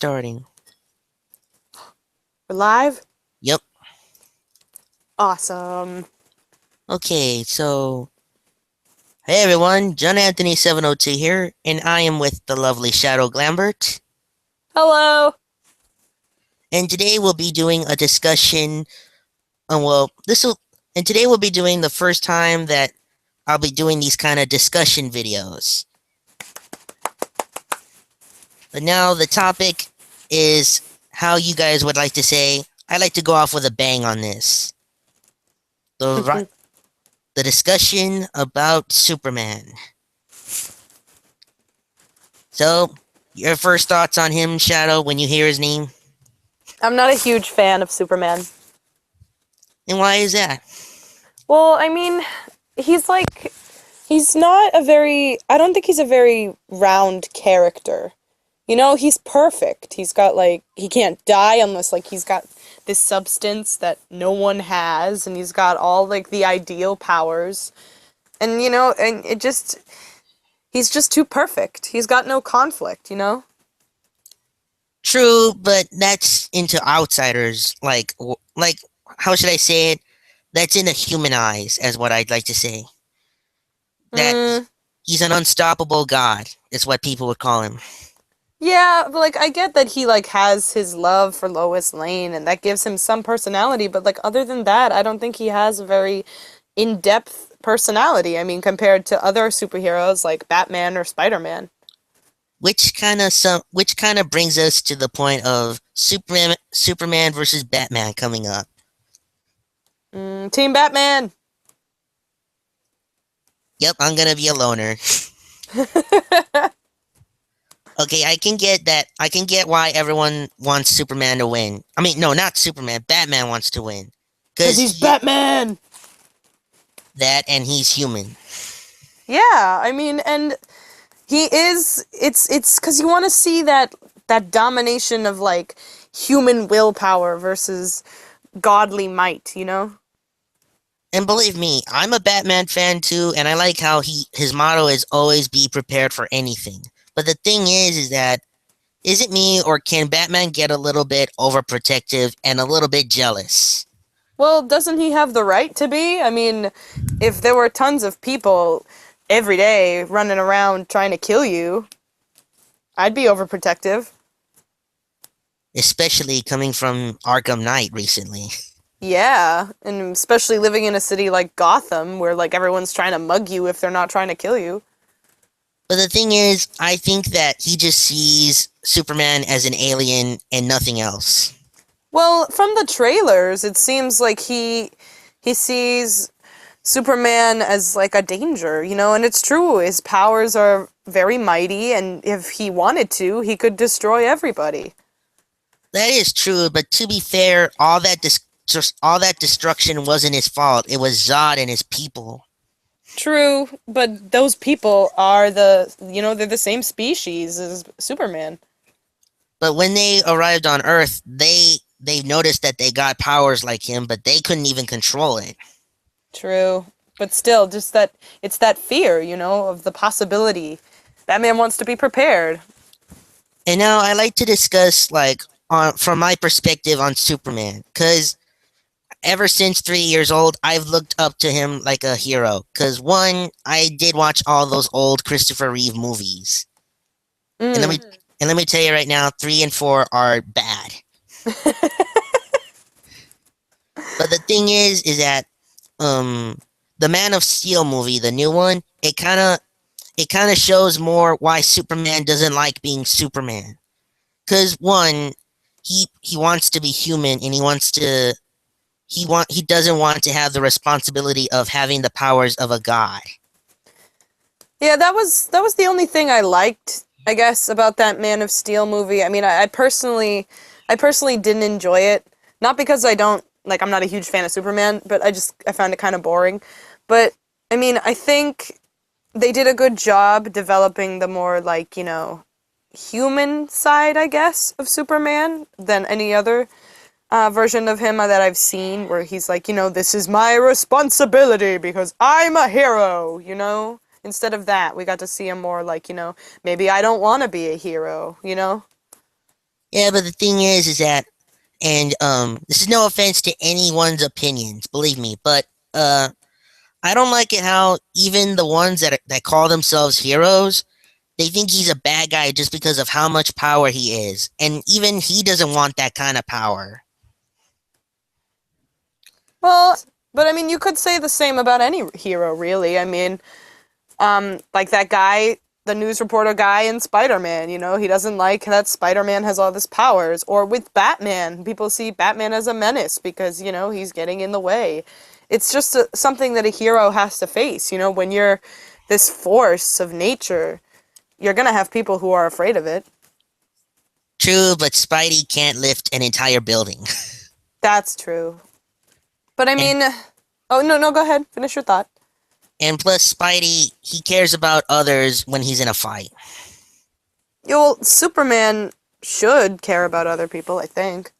starting. We're live? Yep. Awesome. Okay, so hey everyone, John Anthony 702 here, and I am with the lovely Shadow Glambert. Hello. And today we'll be doing a discussion. And today we'll be doing the first time that I'll be doing these kind of discussion videos. But now the topic is how you guys would like to say. I'd like to go off with a bang on this. The discussion about Superman. So, your first thoughts on him, Shadow, when you hear his name? I'm not a huge fan of Superman. And why is that? Well, I mean, he's like, he's not a very, I don't think he's a very round character. You know, he's perfect. He's got he can't die unless he's got this substance that no one has, and he's got all the ideal powers. And and he's just too perfect. He's got no conflict, you know? True, but that's into outsiders. How should I say it? That's in the human eyes, as what I'd like to say. That Mm, he's an unstoppable god, is what people would call him. yeah, but I get that he has his love for Lois Lane and that gives him some personality, but other than that, I don't think he has a very in-depth personality. I mean, compared to other superheroes like Batman or Spider-Man. Which kind of brings us to the point of Superman versus Batman coming up. Team Batman. Yep, I'm gonna be a loner. Okay, I can get that. I can get why everyone wants Superman to win. I mean, no, not Superman. Batman wants to win. Cuz he's Batman. That and he's human. Yeah, I mean, and he is it's cuz you want to see that domination of human willpower versus godly might, you know? And believe me, I'm a Batman fan too, and I like how his motto is always be prepared for anything. But the thing is that is it me or can Batman get a little bit overprotective and a little bit jealous? Well, doesn't he have the right to be? I mean, if there were tons of people every day running around trying to kill you, I'd be overprotective. Especially coming from Arkham Knight recently. Yeah, and especially living in a city like Gotham where everyone's trying to mug you if they're not trying to kill you. But the thing is, I think that he just sees Superman as an alien and nothing else. Well, from the trailers, it seems like he sees Superman as a danger, you know, and it's true. His powers are very mighty, and if he wanted to, he could destroy everybody. That is true, but to be fair, all that destruction wasn't his fault. It was Zod and his people. True, but those people are they're the same species as Superman. But when they arrived on Earth, they noticed that they got powers like him, but they couldn't even control it. True, but still, just that it's that fear, you know, of the possibility. Batman wants to be prepared. And now I like to discuss from my perspective on Superman, because ever since 3 years old, I've looked up to him like a hero. Because one, I did watch all those old Christopher Reeve movies, and Mm. let me tell you right now, 3 and 4 are bad. But the thing is that the Man of Steel movie, the new one, it kind of shows more why Superman doesn't like being Superman. Because one, he wants to be human, and he doesn't want to have the responsibility of having the powers of a god. Yeah, that was the only thing I liked, I guess, about that Man of Steel movie. I mean, I personally didn't enjoy it. Not because I don't I'm not a huge fan of Superman, but I found it kind of boring. But I mean, I think they did a good job developing the more human side, I guess, of Superman than any other version of him that I've seen, where he's this is my responsibility because I'm a hero, you know? Instead of that, we got to see him more maybe I don't want to be a hero, you know? Yeah, but the thing is that, and this is no offense to anyone's opinions, believe me, but I don't like it how even the ones that call themselves heroes, they think he's a bad guy just because of how much power he is, and even he doesn't want that kind of power. Well, but I mean, you could say the same about any hero, really. I mean, like that guy, the news reporter guy in Spider-Man, you know, he doesn't like that Spider-Man has all this powers. Or with Batman, people see Batman as a menace because, you know, he's getting in the way. It's just something that a hero has to face, you know, when you're this force of nature, you're gonna have people who are afraid of it. True, but Spidey can't lift an entire building. That's true. But I And mean, oh, no, no, go ahead. Finish your thought. and plus Spidey, he cares about others when he's in a fight. Yeah, well, Superman should care about other people, I think.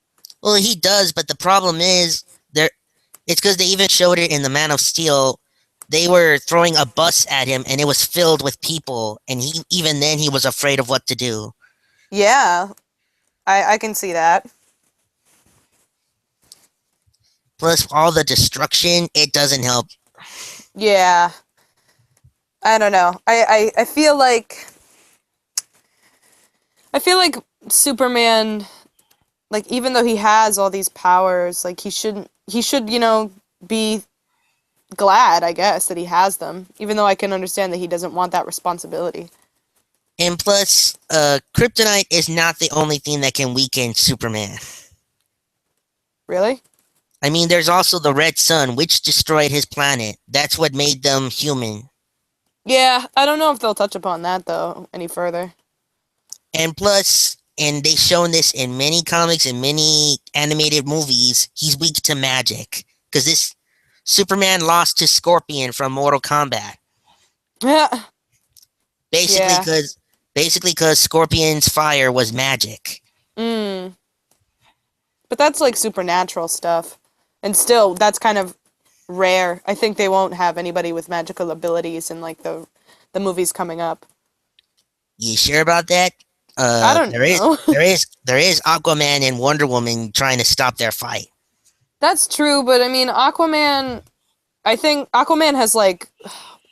Well, he does, but the problem is there it's because they even showed it in the Man of Steel. They were throwing a bus at him and it was filled with people, and he even then he was afraid of what to do. Yeah, I can see that. Plus all the destruction, it doesn't help. Yeah, I don't know. I feel like Superman, like even though he has all these powers, like he should, you know, be glad, I guess, that he has them. Even though I can understand that he doesn't want that responsibility. And plus, kryptonite is not the only thing that can weaken Superman. Really? I mean, there's also the Red Sun, which destroyed his planet. That's what made them human. Yeah, I don't know if they'll touch upon that though any further. And plus, and they've shown this in many comics and many animated movies, he's weak to magic. Because this Superman lost to Scorpion from Mortal Kombat. Yeah. Basically, Yeah. because Scorpion's fire was magic. Mm. But that's like supernatural stuff. And still, that's kind of rare. I think they won't have anybody with magical abilities in like the movies coming up. You sure about that? I don't There is, know. there is Aquaman and Wonder Woman trying to stop their fight. That's true, but I mean, Aquaman. I think Aquaman has like,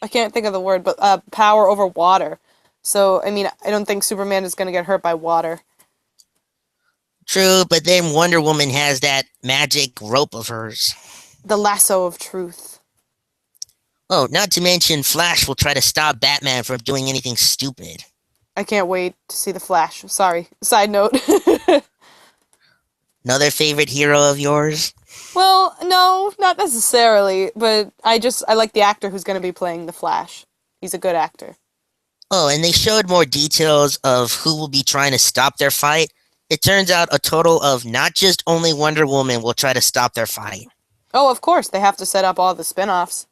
I can't think of the word, but power over water. So I mean, I don't think Superman is gonna get hurt by water. True, but then Wonder Woman has that magic rope of hers. The lasso of truth. Oh, not to mention Flash will try to stop Batman from doing anything stupid. I can't wait to see the Flash. Sorry. Side note. Another favorite hero of yours? Well, no, not necessarily, but I like the actor who's going to be playing the Flash. He's a good actor. Oh, and they showed more details of who will be trying to stop their fight. It turns out a total of not just only Wonder Woman will try to stop their fight. Oh, of course, they have to set up all the spin-offs.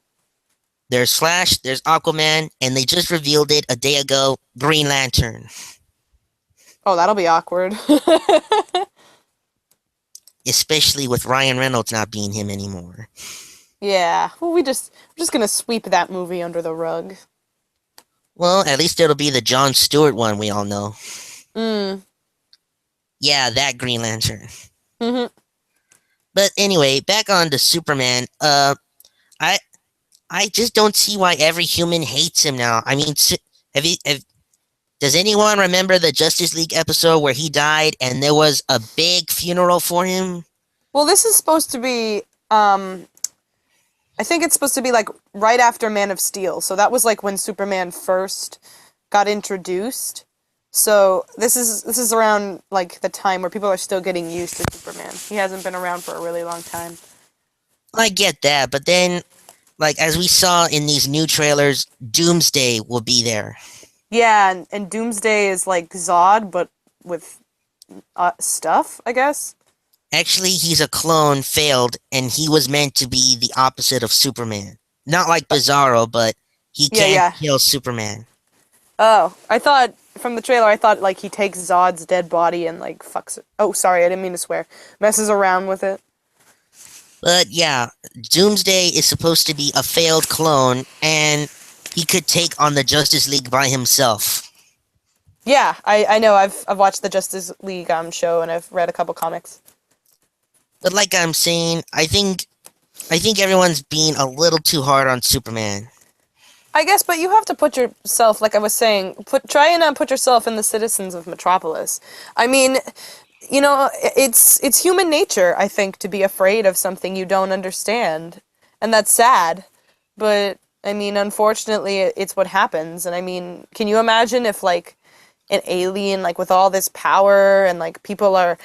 There's Flash, there's Aquaman, and they just revealed it a day ago, Green Lantern. Oh, that'll be awkward. Especially with Ryan Reynolds not being him anymore. Yeah. Well, we're just going to sweep that movie under the rug. Well, at least it'll be the Jon Stewart one we all know. Mm. Yeah, that Green Lantern. Mhm. But anyway, back on to Superman. I just don't see why every human hates him now. I mean, does anyone remember the Justice League episode where he died and there was a big funeral for him? Well, this is supposed to be I think it's supposed to be like right after Man of Steel. So that was like when Superman first got introduced. So this is around like the time where people are still getting used to Superman. He hasn't been around for a really long time. I get that, but then, like, as we saw in these new trailers, Doomsday will be there. Yeah, and Doomsday is like Zod, but with stuff, I guess. Actually, he's a clone, failed, and he was meant to be the opposite of Superman. Not like Bizarro, but he Yeah, can't yeah. kill Superman. Oh, I thought from the trailer, I thought like he takes Zod's dead body and like fucks it. Oh, sorry, I didn't mean to swear. Messes around with it. But yeah, Doomsday is supposed to be a failed clone, and he could take on the Justice League by himself. Yeah, I know. I've watched the Justice League show and I've read a couple comics. But like I'm saying, I think everyone's being a little too hard on Superman. I guess, but you have to put yourself, like I was saying, try and put yourself in the citizens of Metropolis. I mean, it's human nature, I think, to be afraid of something you don't understand, and that's sad. But I mean, unfortunately, it's what happens. And I mean, can you imagine if like an alien, like with all this power, and like people are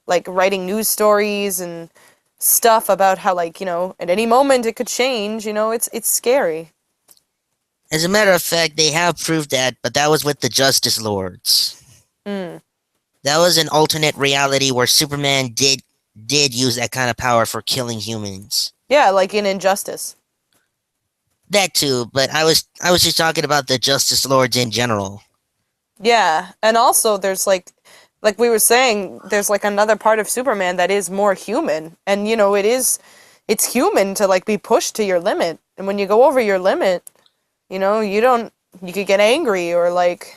like writing news stories and stuff about how like at any moment it could change. It's scary. As a matter of fact, they have proved that, but that was with the Justice Lords. Mm. That was an alternate reality where Superman did use that kind of power for killing humans. Yeah, like in Injustice. That too, but I was just talking about the Justice Lords in general. Yeah, and also there's like we were saying, there's like another part of Superman that is more human. And it's human to like be pushed to your limit. And when you go over your limit, you could get angry or like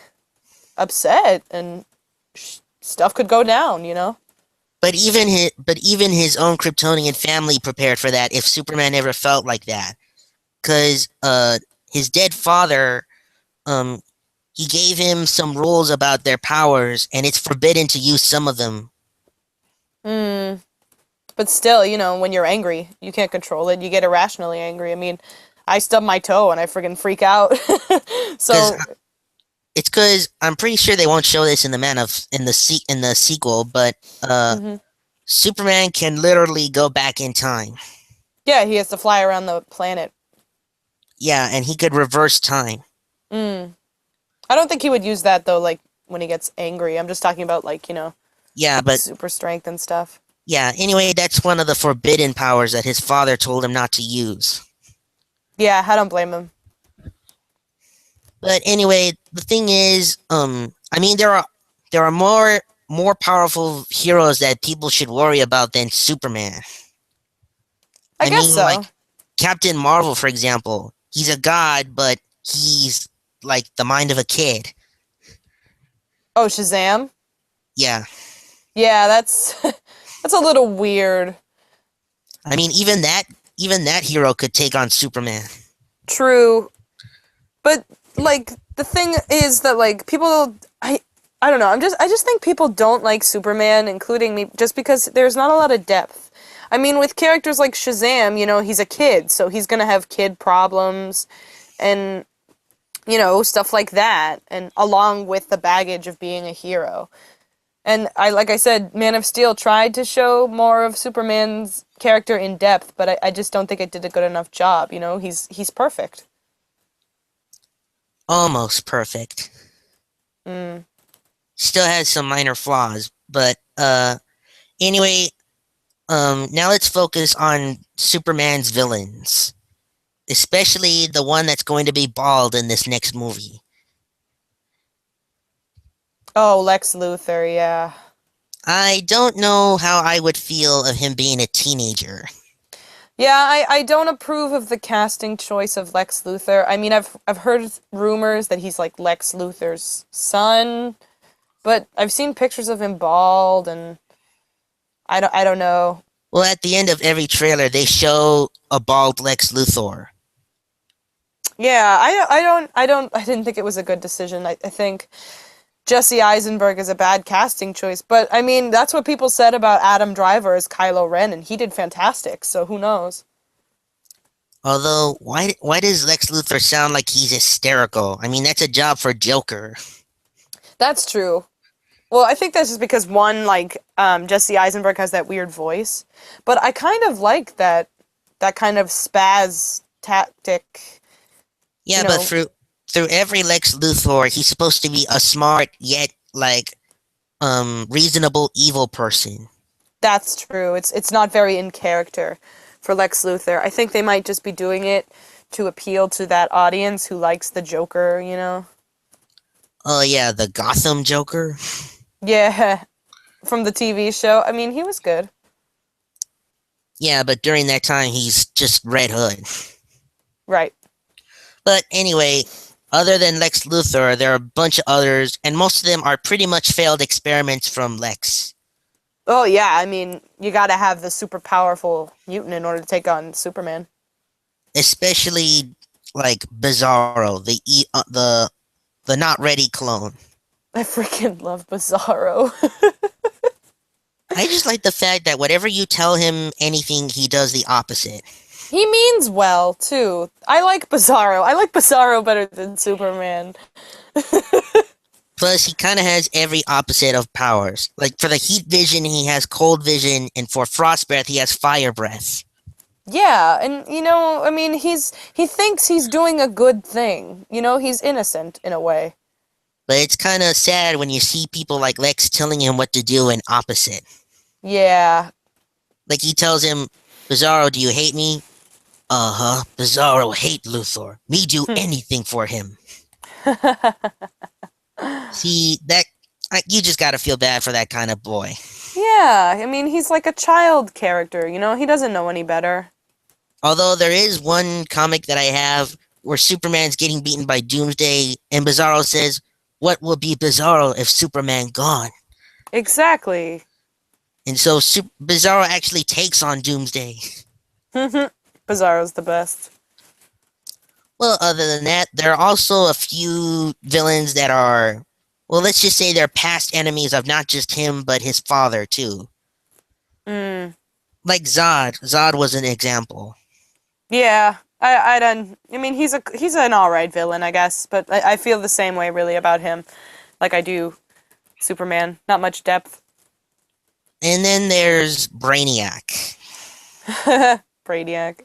upset and stuff could go down. But even his own Kryptonian family prepared for that if Superman ever felt like that. Cause his dead father, um he gave him some rules about their powers, and it's forbidden to use some of them. Mm. But still, when you're angry, you can't control it. You get irrationally angry. I mean, I stub my toe and I friggin' freak out. Because So, it's because I'm pretty sure they won't show this in the Man of in the sequel, but mhm. Superman can literally go back in time. Yeah, he has to fly around the planet. Yeah, and he could reverse time. Mm. I don't think he would use that though, like when he gets angry. I'm just talking about like, Yeah, but super strength and stuff. yeah. Anyway, that's one of the forbidden powers that his father told him not to use. Yeah, I don't blame him. But anyway, the thing is, I mean, there are more powerful heroes that people should worry about than Superman. I I guess mean, so. like Captain Marvel, for example. He's a god, but he's like the mind of a kid. Oh, Shazam? Yeah. Yeah, that's that's a little weird. I mean, even that hero could take on Superman. True. But like the thing is that like people I don't know. I just think people don't like Superman, including me, just because there's not a lot of depth. I mean, with characters like Shazam, he's a kid, so he's gonna have kid problems and stuff like that, and along with the baggage of being a hero. And like I said, Man of Steel tried to show more of Superman's character in depth, but I just don't think it did a good enough job. He's perfect. Almost perfect. Mm. Still has some minor flaws, but anyway, now let's focus on Superman's villains, especially the one that's going to be bald in this next movie. Oh, Lex Luthor, yeah. I don't know how I would feel of him being a teenager. Yeah, I don't approve of the casting choice of Lex Luthor. I mean, I've heard rumors that he's like Lex Luthor's son, but I've seen pictures of him bald, and I don't know. Well, at the end of every trailer, they show a bald Lex Luthor. Yeah, I didn't think it was a good decision. I think Jesse Eisenberg is a bad casting choice, but I mean, that's what people said about Adam Driver as Kylo Ren, and he did fantastic, so who knows? Although, why does Lex Luthor sound like he's hysterical? I mean, that's a job for Joker. That's true. Well, I think that's just because one, like, Jesse Eisenberg has that weird voice, but I kind of like that kind of spaz tactic, Yeah, you but know. through every Lex Luthor, he's supposed to be a smart yet reasonable evil person. That's true. It's not very in character for Lex Luthor. I think they might just be doing it to appeal to that audience who likes the Joker. Oh yeah, the Gotham Joker. Yeah, from the TV show. I mean, he was good. Yeah, but during that time, he's just Red Hood. Right. But anyway, Other than Lex Luthor, there are a bunch of others, and most of them are pretty much failed experiments from Lex. Oh yeah, I mean, you gotta have the super powerful mutant in order to take on Superman. Especially like Bizarro, the not ready clone. I freaking love Bizarro. I just like the fact that whatever you tell him anything, he does the opposite. He means well, too. I like Bizarro. I like Bizarro better than Superman. Plus, he kind of has every opposite of powers. Like for the heat vision, he has cold vision, and for frost breath, he has fire breath. Yeah, and I mean, he thinks he's doing a good thing. He's innocent in a way. But it's kind of sad when you see people like Lex telling him what to do and opposite. Yeah. Like he tells him, Bizarro, do you hate me? Uh-huh. Bizarro hate Luthor. Me do anything for him. See, you just gotta feel bad for that kind of boy. Yeah, I mean, he's like a child character, he doesn't know any better. Although there is one comic that I have where Superman's getting beaten by Doomsday, and Bizarro says, what will be Bizarro if Superman gone? Exactly. And so Bizarro actually takes on Doomsday. Bizarro's the best. Well, other than that, there are also a few villains that are, well, let's just say they're past enemies of not just him, but his father, too. Mm. Like Zod. Zod was an example. Yeah, I mean, he's an alright villain, I guess, but I feel the same way, really, about him. Like I do Superman. Not much depth. And then there's Brainiac. Brainiac.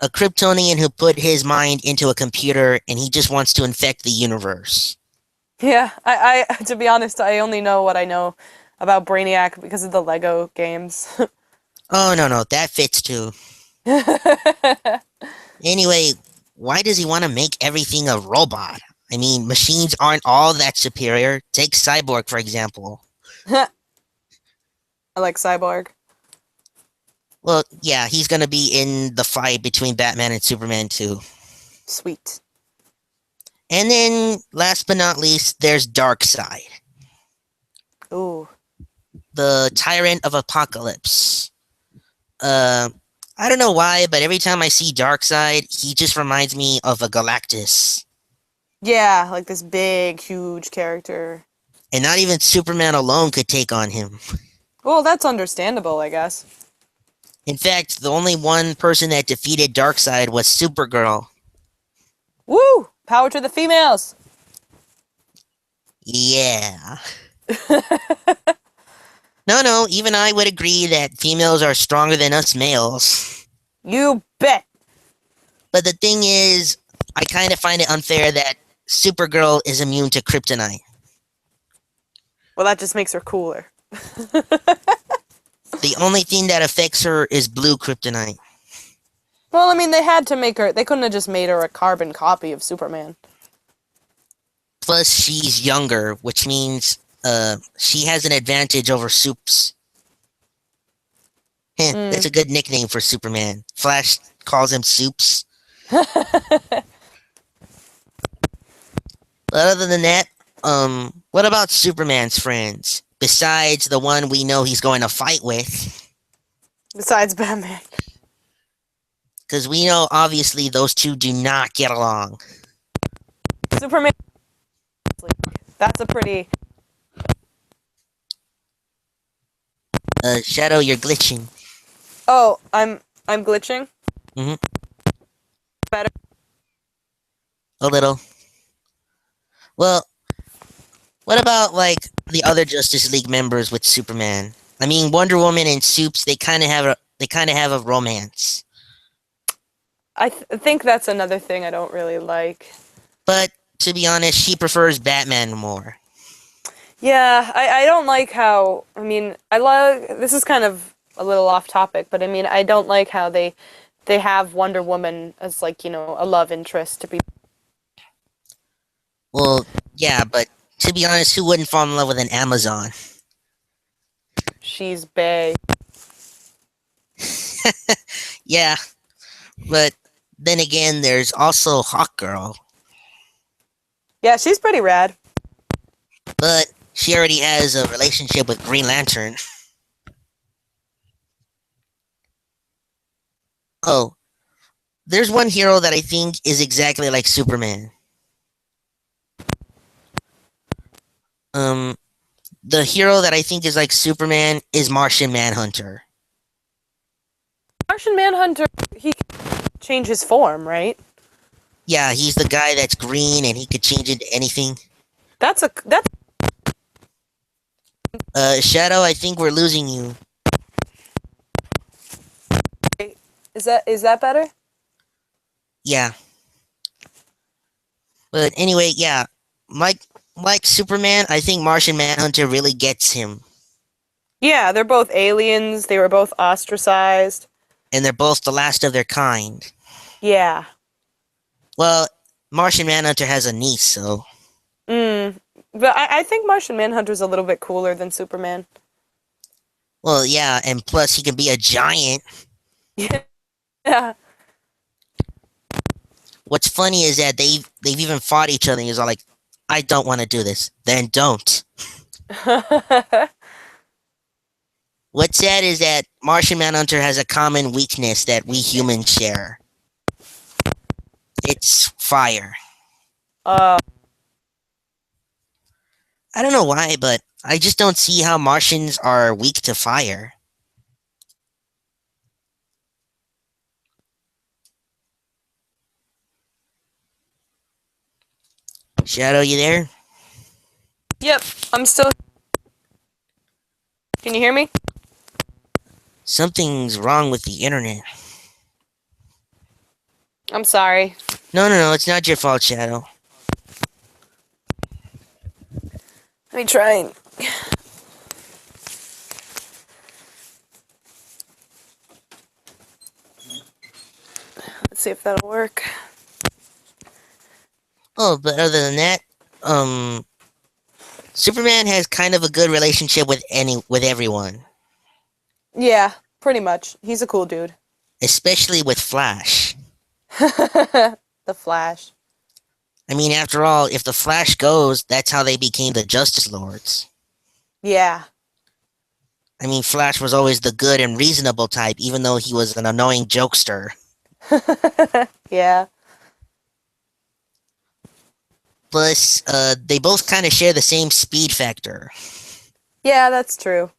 A Kryptonian who put his mind into a computer and he just wants to infect the universe. Yeah, I to be honest, I only know what I know about Brainiac because of the Lego games. Oh, no, that fits too. Anyway, why does he want to make everything a robot? I mean, machines aren't all that superior. Take Cyborg, for example. I like Cyborg. Well, yeah, he's gonna be in the fight between Batman and Superman too. Sweet. And then, last but not least, there's Darkseid, Ooh. the Tyrant of Apocalypse. I don't know why, but every time I see Darkseid, he just reminds me of a Galactus. Yeah, like this big, huge character. And not even Superman alone could take on him. Well, that's understandable, I guess. In fact, the only one person that defeated Darkseid was Supergirl. Woo! Power to the females! Yeah. No, even I would agree that females are stronger than us males. You bet! But the thing is, I kind of find it unfair that Supergirl is immune to kryptonite. Well, that just makes her cooler. The only thing that affects her is blue kryptonite. Well, I mean, they had to make her. They couldn't have just made her a carbon copy of Superman. Plus, she's younger, which means she has an advantage over Supes. That's a good nickname for Superman. Flash calls him Supes. But other than that, what about Superman's friends? Besides the one we know he's going to fight with. Besides Batman. Because we know, obviously, those two do not get along. Superman. That's a pretty. Shadow, you're glitching. Oh, I'm glitching. Mm-hmm. Better. A little. Well, what about, like, the other Justice League members with Superman? I mean, Wonder Woman and Supes, they kind of have a romance. I think that's another thing I don't really like. But, to be honest, she prefers Batman more. Yeah, I don't like how. I mean, I love. This is kind of a little off topic, but I mean, I don't like how they have Wonder Woman as, like, a love interest to be. Well, yeah, but to be honest, who wouldn't fall in love with an Amazon? She's bae. Yeah, but then again, there's also Hawkgirl. Yeah, she's pretty rad. but she already has a relationship with Green Lantern. Oh, there's one hero that I think is exactly like Superman. Um, the hero that I think is like Superman is Martian Manhunter. Martian Manhunter, he can change his form, right? Yeah, he's the guy that's green and he could change into anything. That's Shadow, I think we're losing you. is that better? Yeah, but anyway, yeah, like like Superman, I think Martian Manhunter really gets him, Yeah, they're both aliens. They were both ostracized. and they're both the last of their kind. Yeah. Well, Martian Manhunter has a niece, so Mm. But I think Martian Manhunter's a little bit cooler than Superman. well, yeah, and plus he can be a giant. Yeah. What's funny is that they've even fought each other. And he's all like, "I don't want to do this." Then don't. What's sad is that Martian Manhunter has a common weakness that we humans share. It's fire. uh, I don't know why, but I just don't see how Martians are weak to fire. Shadow, you there? yep. I'm still. Can you hear me? Something's wrong with the internet. I'm sorry. No, it's not your fault, Shadow. Let me try and. Let's see if that'll work. Oh, but other than that, Superman has kind of a good relationship with everyone, Yeah, pretty much. He's a cool dude. especially with Flash. The Flash. I mean, after all, if the Flash goes, that's how they became the Justice Lords. Yeah. I mean, Flash was always the good and reasonable type, even though he was an annoying jokester. Yeah. Plus, they both kind of share the same speed factor. Yeah, that's true.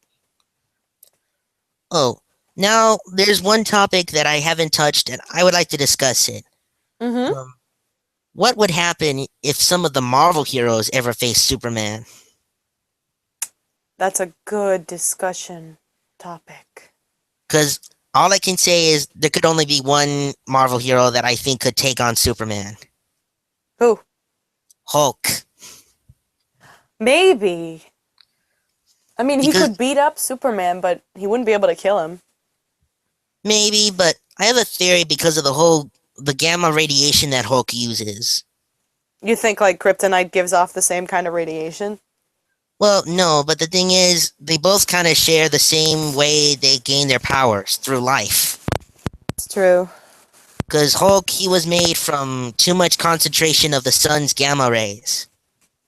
Oh, now there's one topic that I haven't touched, and I would like to discuss it. Mm-hmm. Um, what would happen if some of the Marvel heroes ever faced Superman? That's a good discussion topic. Because all I can say is there could only be one Marvel hero that I think could take on Superman. Who? Hulk. Maybe. I mean, he Because could beat up Superman, but he wouldn't be able to kill him. maybe, but I have a theory because of the gamma radiation that Hulk uses. You think, like, kryptonite gives off the same kind of radiation? Well, no, but the thing is, they both kind of share the same way they gain their powers through life. It's true. Because Hulk, he was made from too much concentration of the sun's gamma rays.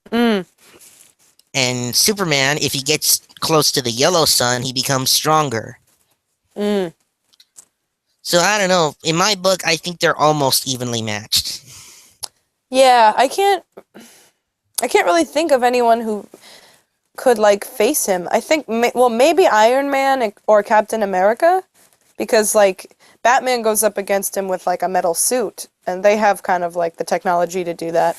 Mm. And Superman, if he gets close to the yellow sun, he becomes stronger. Mm. So I don't know. In my book, I think they're almost evenly matched. Yeah, I can't really think of anyone who could, like, face him. I think, well, maybe Iron Man or Captain America, because, like, Batman goes up against him with, like, a metal suit, and they have kind of, like, the technology to do that.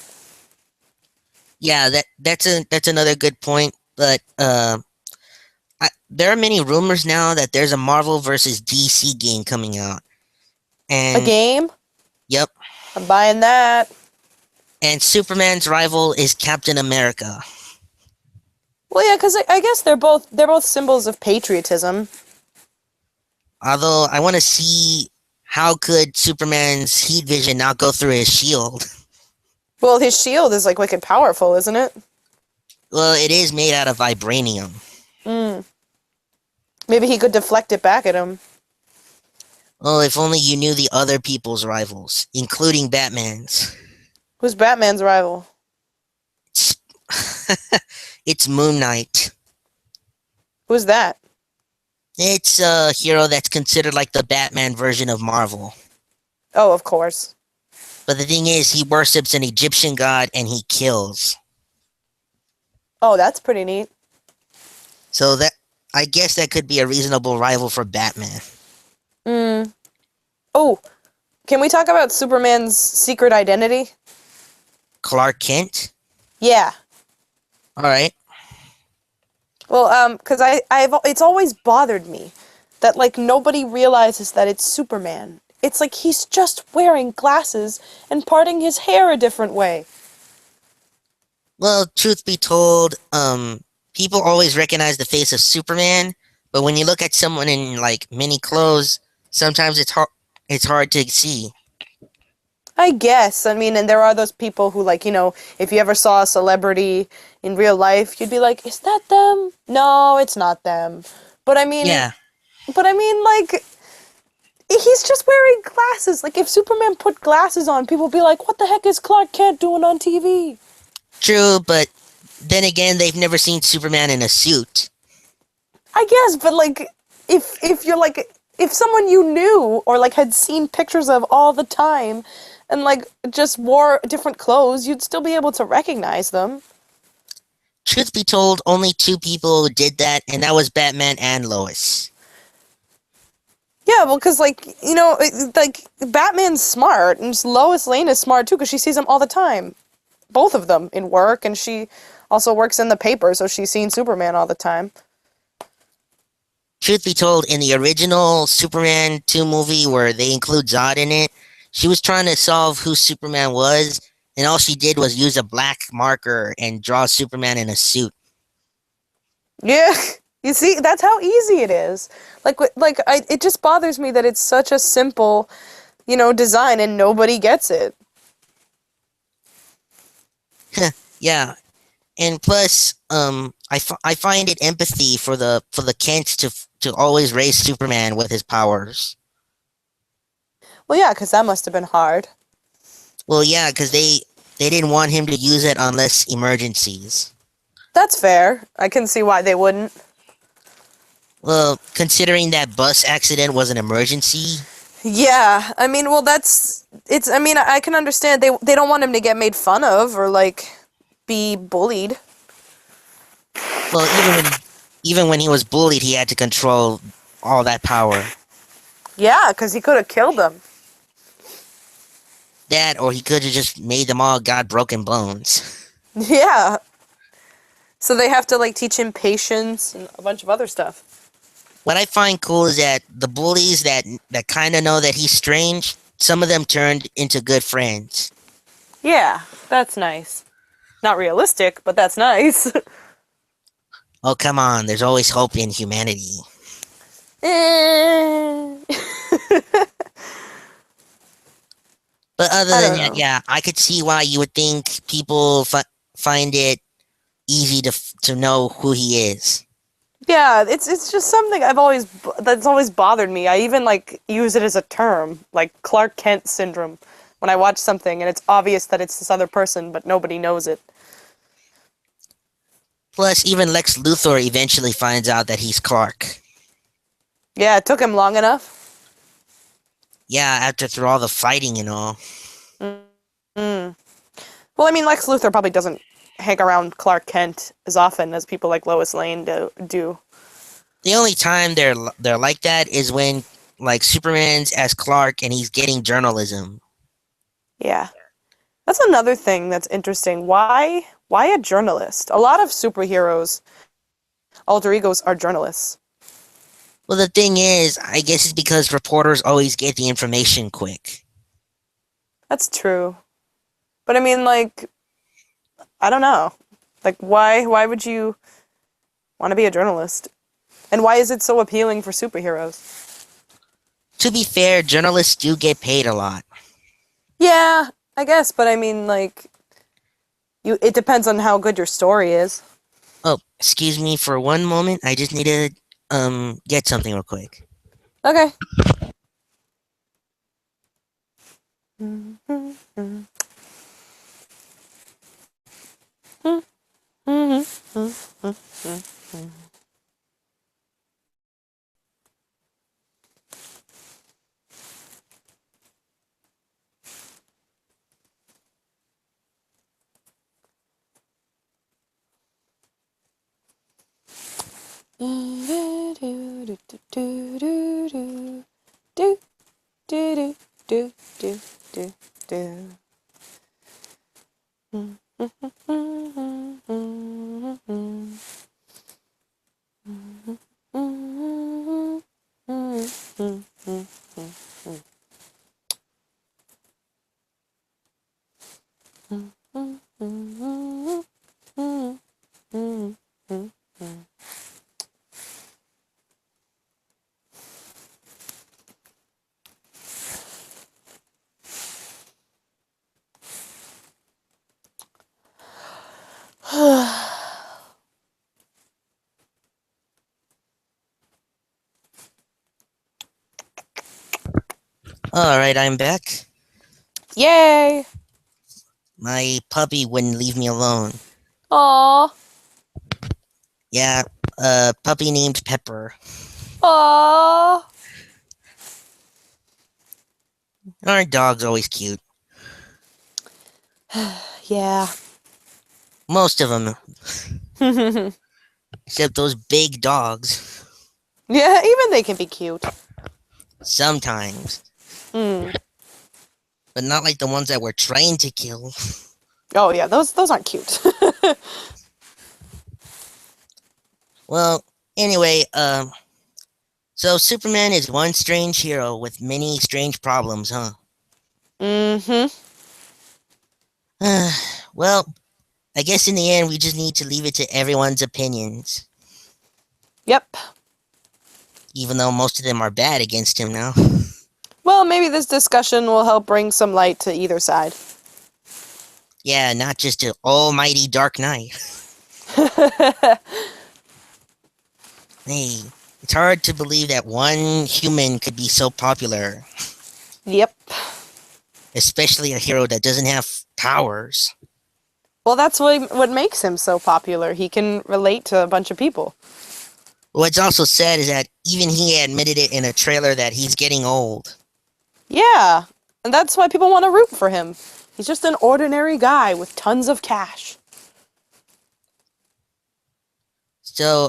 Yeah, that's another good point. But there are many rumors now that there's a Marvel versus DC game coming out. A And game? yep, I'm buying that. and Superman's rival is Captain America. Well, yeah, because I guess they're both symbols of patriotism. Although I want to see how could Superman's heat vision not go through his shield. Well, his shield is, like, wicked powerful, isn't it? Well, it is made out of vibranium. Mm. Maybe he could deflect it back at him. Oh, if only you knew the other people's rivals, including Batman's. Who's Batman's rival? It's Moon Knight. Who's that? It's a hero that's considered like the Batman version of Marvel. Oh, of course. But the thing is, he worships an Egyptian god and he kills. Oh, that's pretty neat. So that I guess that could be a reasonable rival for Batman. Mm. Oh, can we talk about Superman's secret identity? Clark Kent? Yeah. Alright. Well, because it's always bothered me that like nobody realizes that it's Superman. It's like he's just wearing glasses and parting his hair a different way. Well, truth be told, people always recognize the face of Superman, but when you look at someone in like mini clothes, sometimes it's hard to see. I guess. I mean, and there are those people who like, if you ever saw a celebrity in real life, you'd be like, "Is that them?" No, it's not them. But I mean, Yeah, like he's just wearing glasses. Like if Superman put glasses on, people would be like, "What the heck is Clark Kent doing on TV?" true, but then again, they've never seen Superman in a suit. I guess, but like if you're like if someone you knew or like had seen pictures of all the time and like just wore different clothes, you'd still be able to recognize them. Truth be told, only two people did that, and that was Batman and Lois. Yeah, well, because like like Batman's smart, and Lois Lane is smart too, because she sees him all the time, both of them in work, and she also works in the paper, so she's seen Superman all the time. Truth be told, in the original Superman 2 movie where they include Zod in it, she was trying to solve who Superman was, and all she did was use a black marker and draw Superman in a suit. Yeah, you see, that's how easy it is. It just bothers me that it's such a simple, design, and nobody gets it. Yeah, and plus, I find it empathy for the Kents to always raise Superman with his powers. Well, yeah, because that must have been hard. Well, yeah, because they didn't want him to use it unless emergencies. That's fair. I can see why they wouldn't. Well, considering that bus accident was an emergency, Yeah, I mean, well, I mean, I can understand they don't want him to get made fun of or like be bullied. well, even when he was bullied, he had to control all that power. Yeah, because he could have killed them. That, or he could have just made them all got broken bones. Yeah. So they have to like teach him patience and a bunch of other stuff. What I find cool is that the bullies that kind of know that he's strange, some of them turned into good friends. Yeah, that's nice. Not realistic, but that's nice. Oh, come on, there's always hope in humanity. Eh. But other I than don't that, know. yeah, I could see why you would think people find it easy to know who he is. Yeah, it's just something that's always bothered me. I even like use it as a term, like Clark Kent syndrome, when I watch something and it's obvious that it's this other person, but nobody knows it. Plus, even Lex Luthor eventually finds out that he's Clark. Yeah, it took him long enough. Yeah, after through all the fighting and all. Mm. Well, I mean, Lex Luthor probably doesn't hang around Clark Kent as often as people like Lois Lane do. The only time they're like that is when like Superman's as Clark and he's getting journalism. Yeah. That's another thing that's interesting. Why a journalist? A lot of superheroes alter egos are journalists. Well, the thing is, I guess it's because reporters always get the information quick. That's true. But I mean, like, I don't know. Like, why would you want to be a journalist? And why is it so appealing for superheroes? To be fair, journalists do get paid a lot. Yeah, I guess, but I mean, like, it depends on how good your story is. Oh, excuse me for one moment. I just need to get something real quick. Okay. All right, I'm back. Yay! My puppy wouldn't leave me alone. Aww. Yeah, puppy named Pepper. Aww. Aren't dogs always cute? Yeah. Most of them, Yeah, except those big dogs. even they can be cute. Sometimes, Mm. but not like the ones that we're trained to kill. Oh yeah, those aren't cute. Well, anyway, so Superman is one strange hero with many strange problems, huh? Mm-hmm. Well, I guess in the end we just need to leave it to everyone's opinions, Yep. even though most of them are bad against him now. Well, maybe this discussion will help bring some light to either side. Yeah, not just an almighty Dark Knight. Hey, it's hard to believe that one human could be so popular, Yep. especially a hero that doesn't have powers. Well, that's what makes him so popular. He can relate to a bunch of people. What's also sad is that even he admitted it in a trailer that he's getting old. Yeah, and that's why people want to root for him. He's just an ordinary guy with tons of cash. So,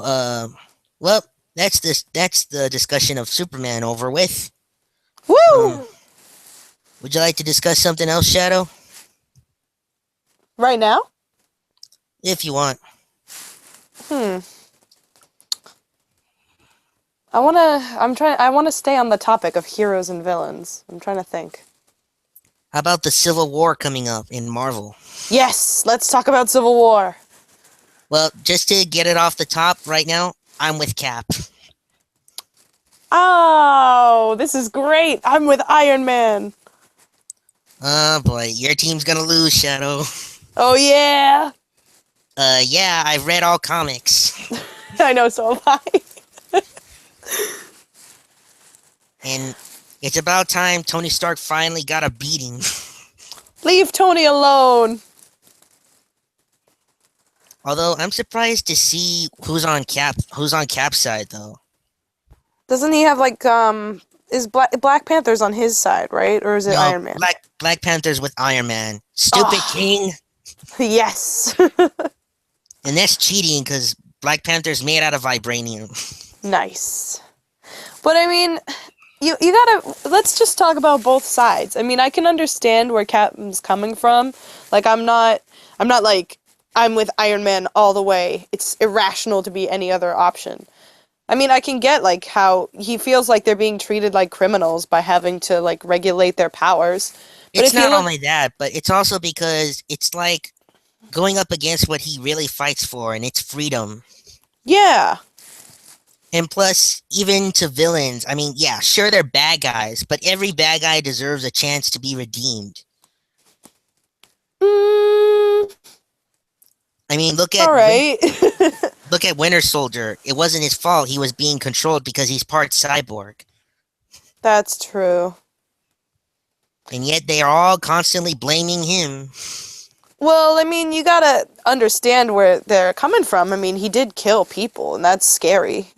well, that's the discussion of Superman over with. Woo! Would you like to discuss something else, Shadow? Right now? If you want. Hmm. I want to stay on the topic of heroes and villains. I'm trying to think. How about the Civil War coming up in Marvel? Yes, let's talk about Civil War. Well, just to get it off the top right now, I'm with Cap. Oh, this is great. I'm with Iron Man. Oh boy, your team's gonna lose, Shadow. Oh yeah. Yeah, I've read all comics. I know, so have I. And it's about time Tony Stark finally got a beating. Leave Tony alone. Although I'm surprised to see who's on Cap's side though. Doesn't he have like is Black Panther's on his side, right? Or is it No, Iron Man? Black Panther's with Iron Man. Stupid Ah. King. Yes. And that's cheating because Black Panther's made out of vibranium. Nice. But I mean, you gotta, let's just talk about both sides. I mean, I can understand where Captain's coming from. Like, I'm not like, I'm with Iron Man all the way. It's irrational to be any other option. I mean, I can get, like, how he feels like they're being treated like criminals by having to, like, regulate their powers. But It's if you not look, only that, but it's also because it's like going up against what he really fights for, and it's freedom. yeah. And plus, even to villains, I mean, yeah, sure, they're bad guys, but every bad guy deserves a chance to be redeemed. Mm, I mean, all right. look at Winter Soldier. It wasn't his fault. He was being controlled because he's part cyborg. That's true. And yet they are all constantly blaming him. Well, I mean, you gotta understand where they're coming from. I mean, he did kill people, and that's scary.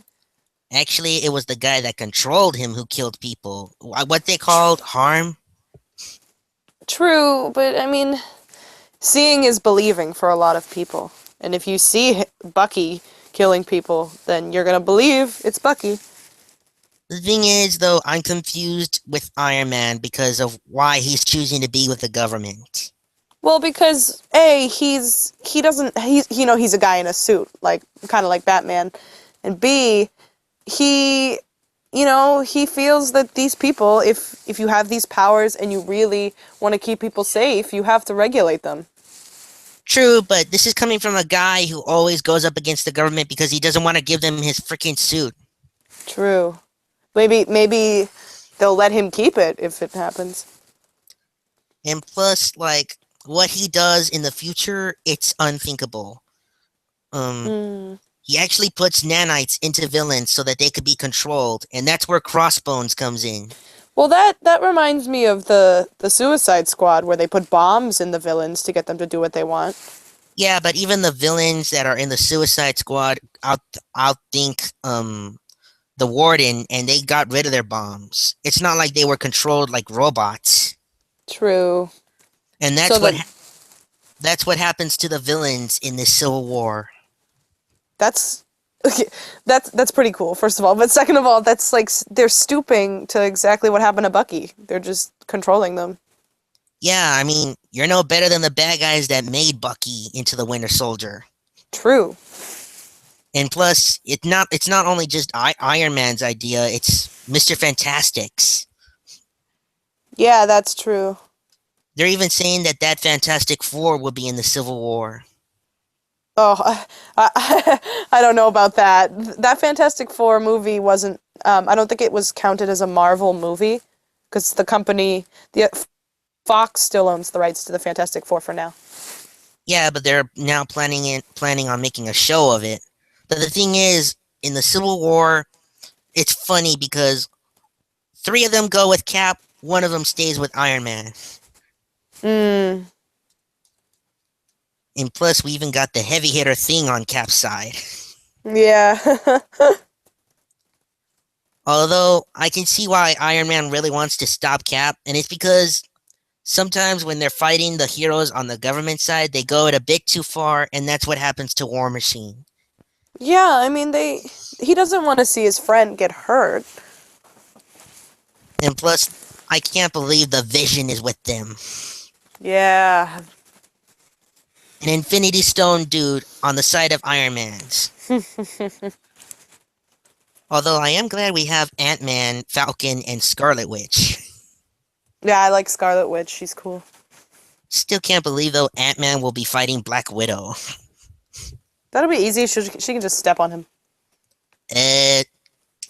Actually, it was the guy that controlled him who killed people. What they called harm. True, but I mean, seeing is believing for a lot of people. And if you see Bucky killing people, then you're gonna believe it's Bucky. The thing is, though, I'm confused with Iron Man because of why he's choosing to be with the government. Well, because A, he doesn't he's he's a guy in a suit, like kind of like Batman. And B, he he feels that these people, if you have these powers and you really want to keep people safe, you have to regulate them. True, but this is coming from a guy who always goes up against the government because he doesn't want to give them his freaking suit. True. Maybe they'll let him keep it if it happens. And plus, like, what he does in the future, it's unthinkable. Hmm. He actually puts nanites into villains so that they could be controlled, and that's where Crossbones comes in. Well, that reminds me of the Suicide Squad where they put bombs in the villains to get them to do what they want. Yeah, but even the villains that are in the Suicide Squad outthink the Warden, and they got rid of their bombs. It's not like they were controlled like robots. True. And So then that's what happens to the villains in this Civil War. that's okay, that's pretty cool, first of all. But second of all, that's like they're stooping to exactly what happened to Bucky. They're just controlling them. Yeah, I mean, you're no better than the bad guys that made Bucky into the Winter Soldier. True. And plus, it's not only just Iron Man's idea, it's Mr. Fantastic's. Yeah, that's true. They're even saying that Fantastic Four will be in the Civil War. Oh, I don't know about that. That Fantastic Four movie wasn't. I don't think it was counted as a Marvel movie because the Fox still owns the rights to the Fantastic Four for now. Yeah, but they're now planning on making a show of it. But the thing is, in the Civil War, it's funny because three of them go with Cap, one of them stays with Iron Man. Hmm. And plus, we even got the heavy hitter thing on Cap's side. Yeah. Although, I can see why Iron Man really wants to stop Cap, and it's because sometimes when they're fighting the heroes on the government side, they go it a bit too far, and that's what happens to War Machine. Yeah, I mean he doesn't want to see his friend get hurt. And plus, I can't believe the Vision is with them. Yeah. An Infinity Stone dude on the side of Iron Man's. Although I am glad we have Ant-Man, Falcon, and Scarlet Witch. Yeah, I like Scarlet Witch. She's cool. Still can't believe, though, Ant-Man will be fighting Black Widow. That'll be easy. She can just step on him.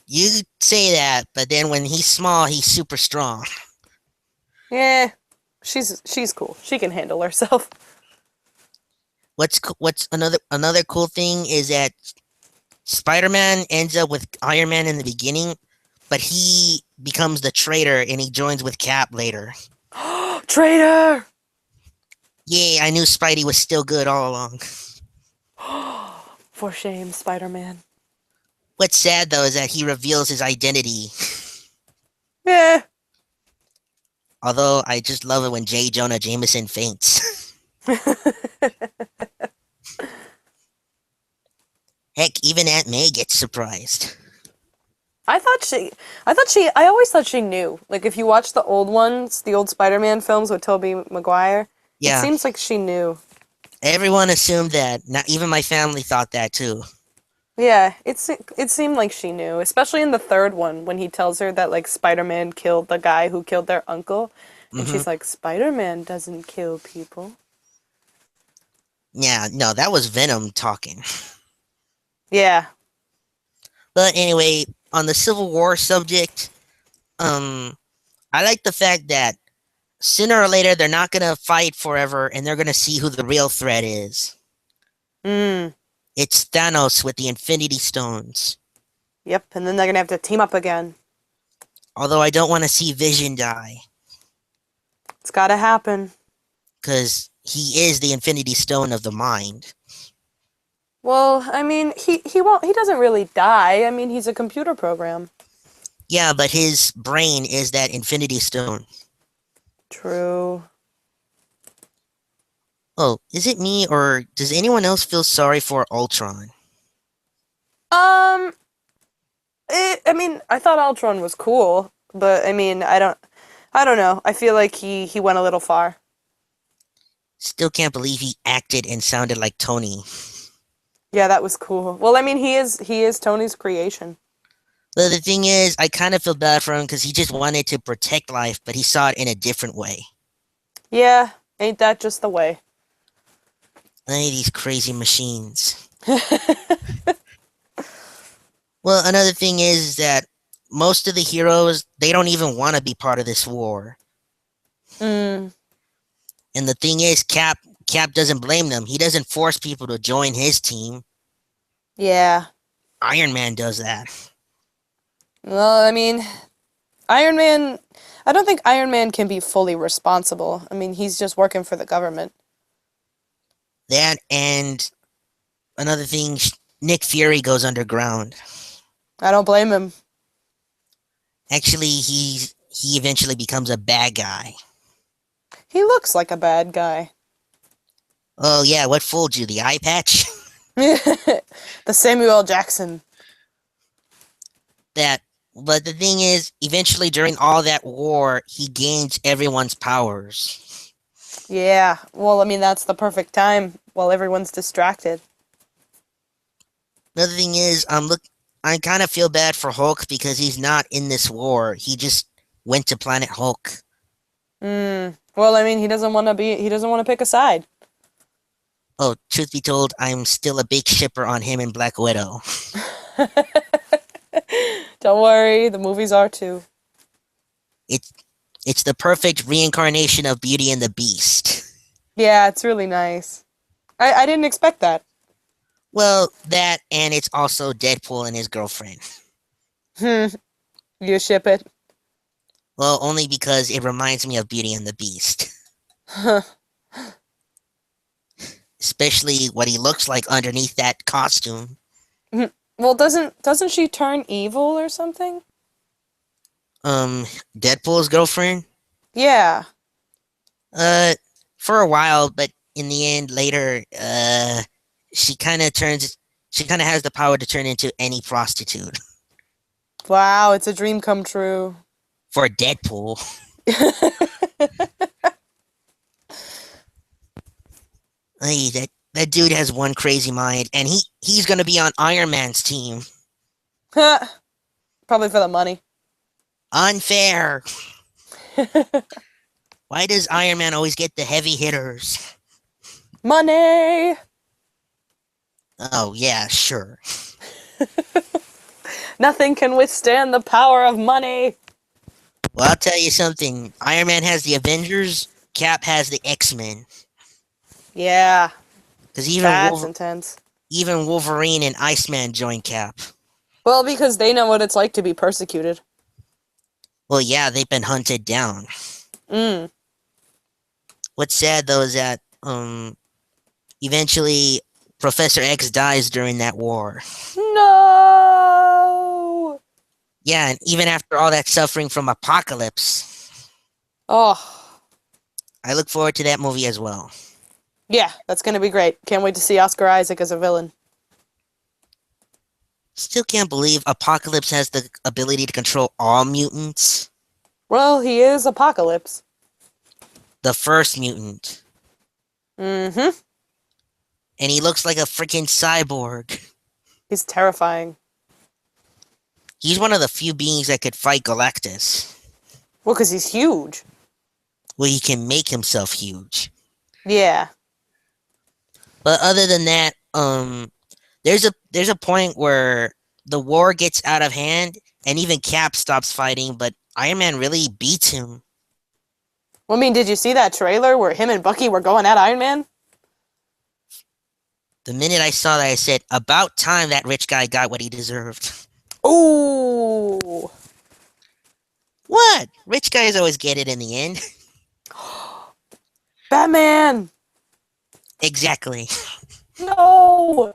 You say that, but then when he's small, he's super strong. Yeah. She's cool. She can handle herself. What's another cool thing is that Spider-Man ends up with Iron Man in the beginning, but he becomes the traitor and he joins with Cap later. Traitor! Yay, I knew Spidey was still good all along. For shame, Spider-Man. What's sad, though, is that he reveals his identity. Yeah. Although, I just love it when J. Jonah Jameson faints. Heck, even Aunt May gets surprised. I always thought she knew. Like, if you watch the old ones, the old Spider-Man films with Tobey Maguire, Yeah. it seems like she knew. Everyone assumed that. Not even my family thought that, too. Yeah, it seemed like she knew, especially in the third one when he tells her that, like, Spider-Man killed the guy who killed their uncle. And she's like, Spider-Man doesn't kill people. Yeah, no, that was Venom talking. Yeah. But anyway, on the Civil War subject, I like the fact that sooner or later they're not gonna fight forever and they're gonna see who the real threat is. Mm. It's Thanos with the Infinity Stones. Yep, and then they're gonna have to team up again. Although I don't want to see Vision die. It's gotta happen. Because he is the Infinity Stone of the mind. Well, I mean, he doesn't really die. I mean, he's a computer program. Yeah, but his brain is that Infinity Stone. True. Oh, is it me or does anyone else feel sorry for Ultron? Um, I mean, I thought Ultron was cool, but I mean, I don't know. I feel like he went a little far. Still can't believe he acted and sounded like Tony. Yeah, that was cool. Well, I mean, he is Tony's creation. But the thing is, I kind of feel bad for him because he just wanted to protect life, but he saw it in a different way. Yeah, ain't that just the way? Ay, these crazy machines. Well, another thing is that most of the heroes, they don't even want to be part of this war. Mm, And the thing is, Cap doesn't blame them. He doesn't force people to join his team. yeah. Iron Man does that. Well, I mean, Iron Man, I don't think Iron Man can be fully responsible. I mean, he's just working for the government. That and another thing, Nick Fury goes underground. I don't blame him. Actually, he eventually becomes a bad guy. He looks like a bad guy. Oh yeah, what fooled you? The eye patch? The Samuel Jackson. That but the thing is, eventually during all that war, he gains everyone's powers. Yeah, well, I mean, that's the perfect time while everyone's distracted. Another thing is, I kind of feel bad for Hulk because he's not in this war. He just went to Planet Hulk. Well, I mean, he doesn't want to pick a side. Oh, truth be told, I'm still a big shipper on him and Black Widow. Don't worry, the movies are too. It's it's the perfect reincarnation of Beauty and the Beast. Yeah, it's really nice. I didn't expect that. Well, that and it's also Deadpool and his girlfriend. Hmm, you ship it. Well, only because it reminds me of Beauty and the Beast. Especially what he looks like underneath that costume. Well, doesn't she turn evil or something? Um, Deadpool's girlfriend? Yeah. Uh, for a while, but in the end, later, she kind of has the power to turn into any prostitute Wow, it's a dream come true. for Deadpool. Hey, that dude has one crazy mind, and he's gonna be on Iron Man's team. Probably for the money. Unfair. Why does Iron Man always get the heavy hitters? Money! Oh yeah, sure. Nothing can withstand the power of money. Well, I'll tell you something. Iron Man has the Avengers. Cap has the X-Men. Yeah, Because that's intense. even Wolverine and Iceman join Cap. Well, because they know what it's like to be persecuted. Well, yeah, they've been hunted down. Mm. What's sad though is that eventually Professor X dies during that war. No! Yeah, and even after all that suffering from Apocalypse, Oh, I look forward to that movie as well. yeah, that's gonna be great. Can't wait to see Oscar Isaac as a villain. Still can't believe Apocalypse has the ability to control all mutants. Well, he is Apocalypse. The first mutant. Mm-hmm. And he looks like a freaking cyborg. He's terrifying. He's one of the few beings that could fight Galactus. Well, because he's huge. Well, he can make himself huge. Yeah. But other than that, there's a point where the war gets out of hand, and even Cap stops fighting, but Iron Man really beats him. Well, I mean, did you see that trailer where him and Bucky were going at Iron Man? The minute I saw that, I said, about time that rich guy got what he deserved. Ooh. What? Rich guys always get it in the end. Batman! Exactly. No.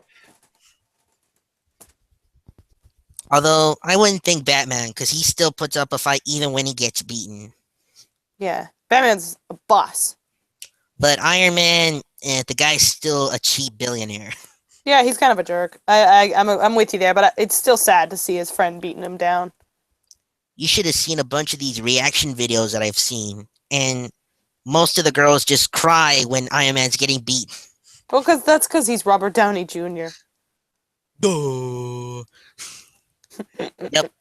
Although I wouldn't think Batman, because he still puts up a fight even when he gets beaten. Yeah, Batman's a boss. But Iron Man, the guy's still a cheap billionaire. Yeah, he's kind of a jerk. I'm with you there, but it's still sad to see his friend beating him down. You should have seen a bunch of these reaction videos that I've seen, and most of the girls just cry when Iron Man's getting beat. Well, because he's Robert Downey Jr. Duh. Yep.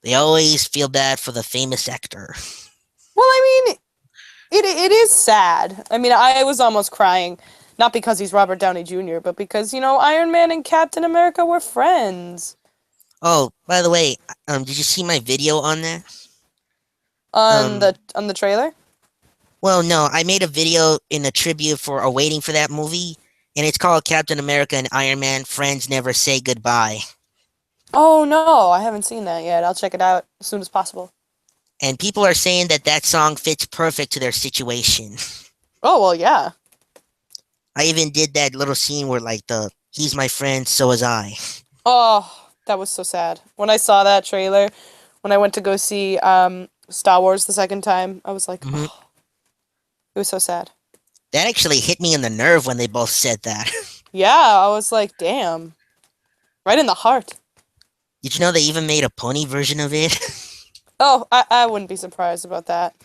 They always feel bad for the famous actor. Well, I mean, it is sad. I mean, I was almost crying, not because he's Robert Downey Jr., but because, Iron Man and Captain America were friends. Oh, by the way, did you see my video on that? On Um, the trailer? well, no, I made a video in a tribute for or waiting for that movie, and it's called Captain America and Iron Man: Friends Never Say Goodbye. Oh no, I haven't seen that yet. I'll check it out as soon as possible. And people are saying that that song fits perfect to their situation. Oh, well, yeah. I even did that little scene where like the he's my friend, so is I. Oh, that was so sad. When I saw that trailer, when I went to go see Star Wars the second time, I was like, Hmm. oh, it was so sad. That actually hit me in the nerve when they both said that. Yeah, I was like, damn. Right in the heart. Did you know they even made a pony version of it? Oh, I wouldn't be surprised about that.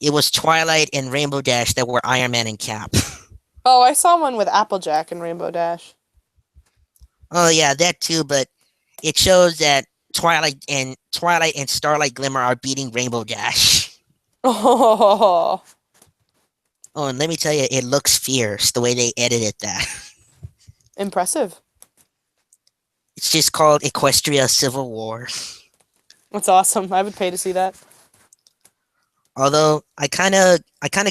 It was Twilight and Rainbow Dash that were Iron Man and Cap. Oh, I saw one with Applejack and Rainbow Dash. Oh yeah, that too, but it shows that Twilight and Starlight Glimmer are beating Rainbow Dash. Oh, Oh, and let me tell you, it looks fierce the way they edited that. impressive. It's just called Equestria Civil War. That's awesome. I would pay to see that. Although I kinda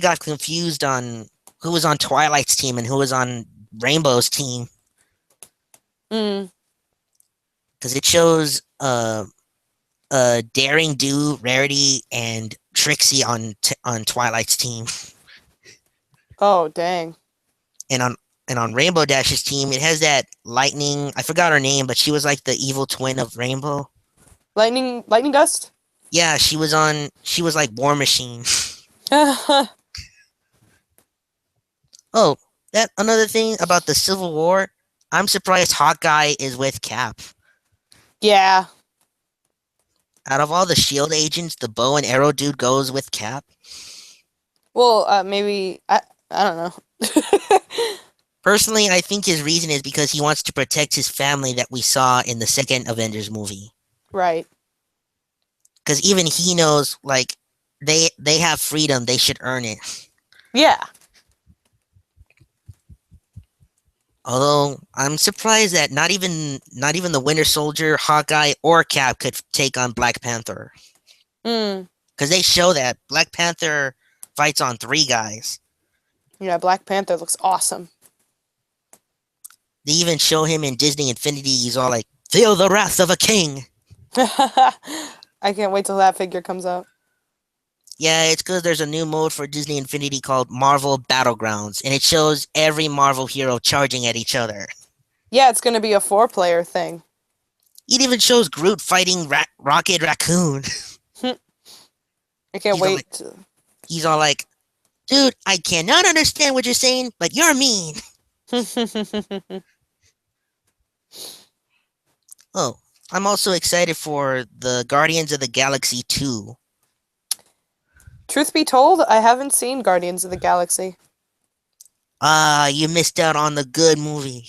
got confused on who was on Twilight's team and who was on Rainbow's team. Mm. Because it shows Daring Do, Rarity, and Trixie on Twilight's team. Oh, dang. And on Rainbow Dash's team, it has that Lightning. I forgot her name, but she was like the evil twin of Rainbow. Lightning Dust? Yeah, she was on. She was like War Machine. Oh, that another thing about the Civil War. I'm surprised Hawkeye is with Cap. Yeah. Out of all the Shield agents, the bow and arrow dude goes with Cap. Well, maybe I don't know. Personally, I think his reason is because he wants to protect his family that we saw in the second Avengers movie. Right. Because even he knows, like, they have freedom, they should earn it. Yeah. Although I'm surprised that not even the Winter Soldier, Hawkeye, or Cap could take on Black Panther. Mm. Because they show that Black Panther fights on three guys. Yeah, Black Panther looks awesome. They even show him in Disney Infinity. He's all like, "Feel the wrath of a king." I can't wait till that figure comes out. Yeah, it's because there's a new mode for Disney Infinity called Marvel Battlegrounds, and it shows every Marvel hero charging at each other. Yeah, it's gonna be a 4-player thing. It even shows Groot fighting Rocket Raccoon. I can't He's all wait. like, he's all like, "Dude, I cannot understand what you're saying, but you're mean." Oh, I'm also excited for the Guardians of the Galaxy 2. Truth be told, I haven't seen Guardians of the Galaxy. Ah, you missed out on the good movie.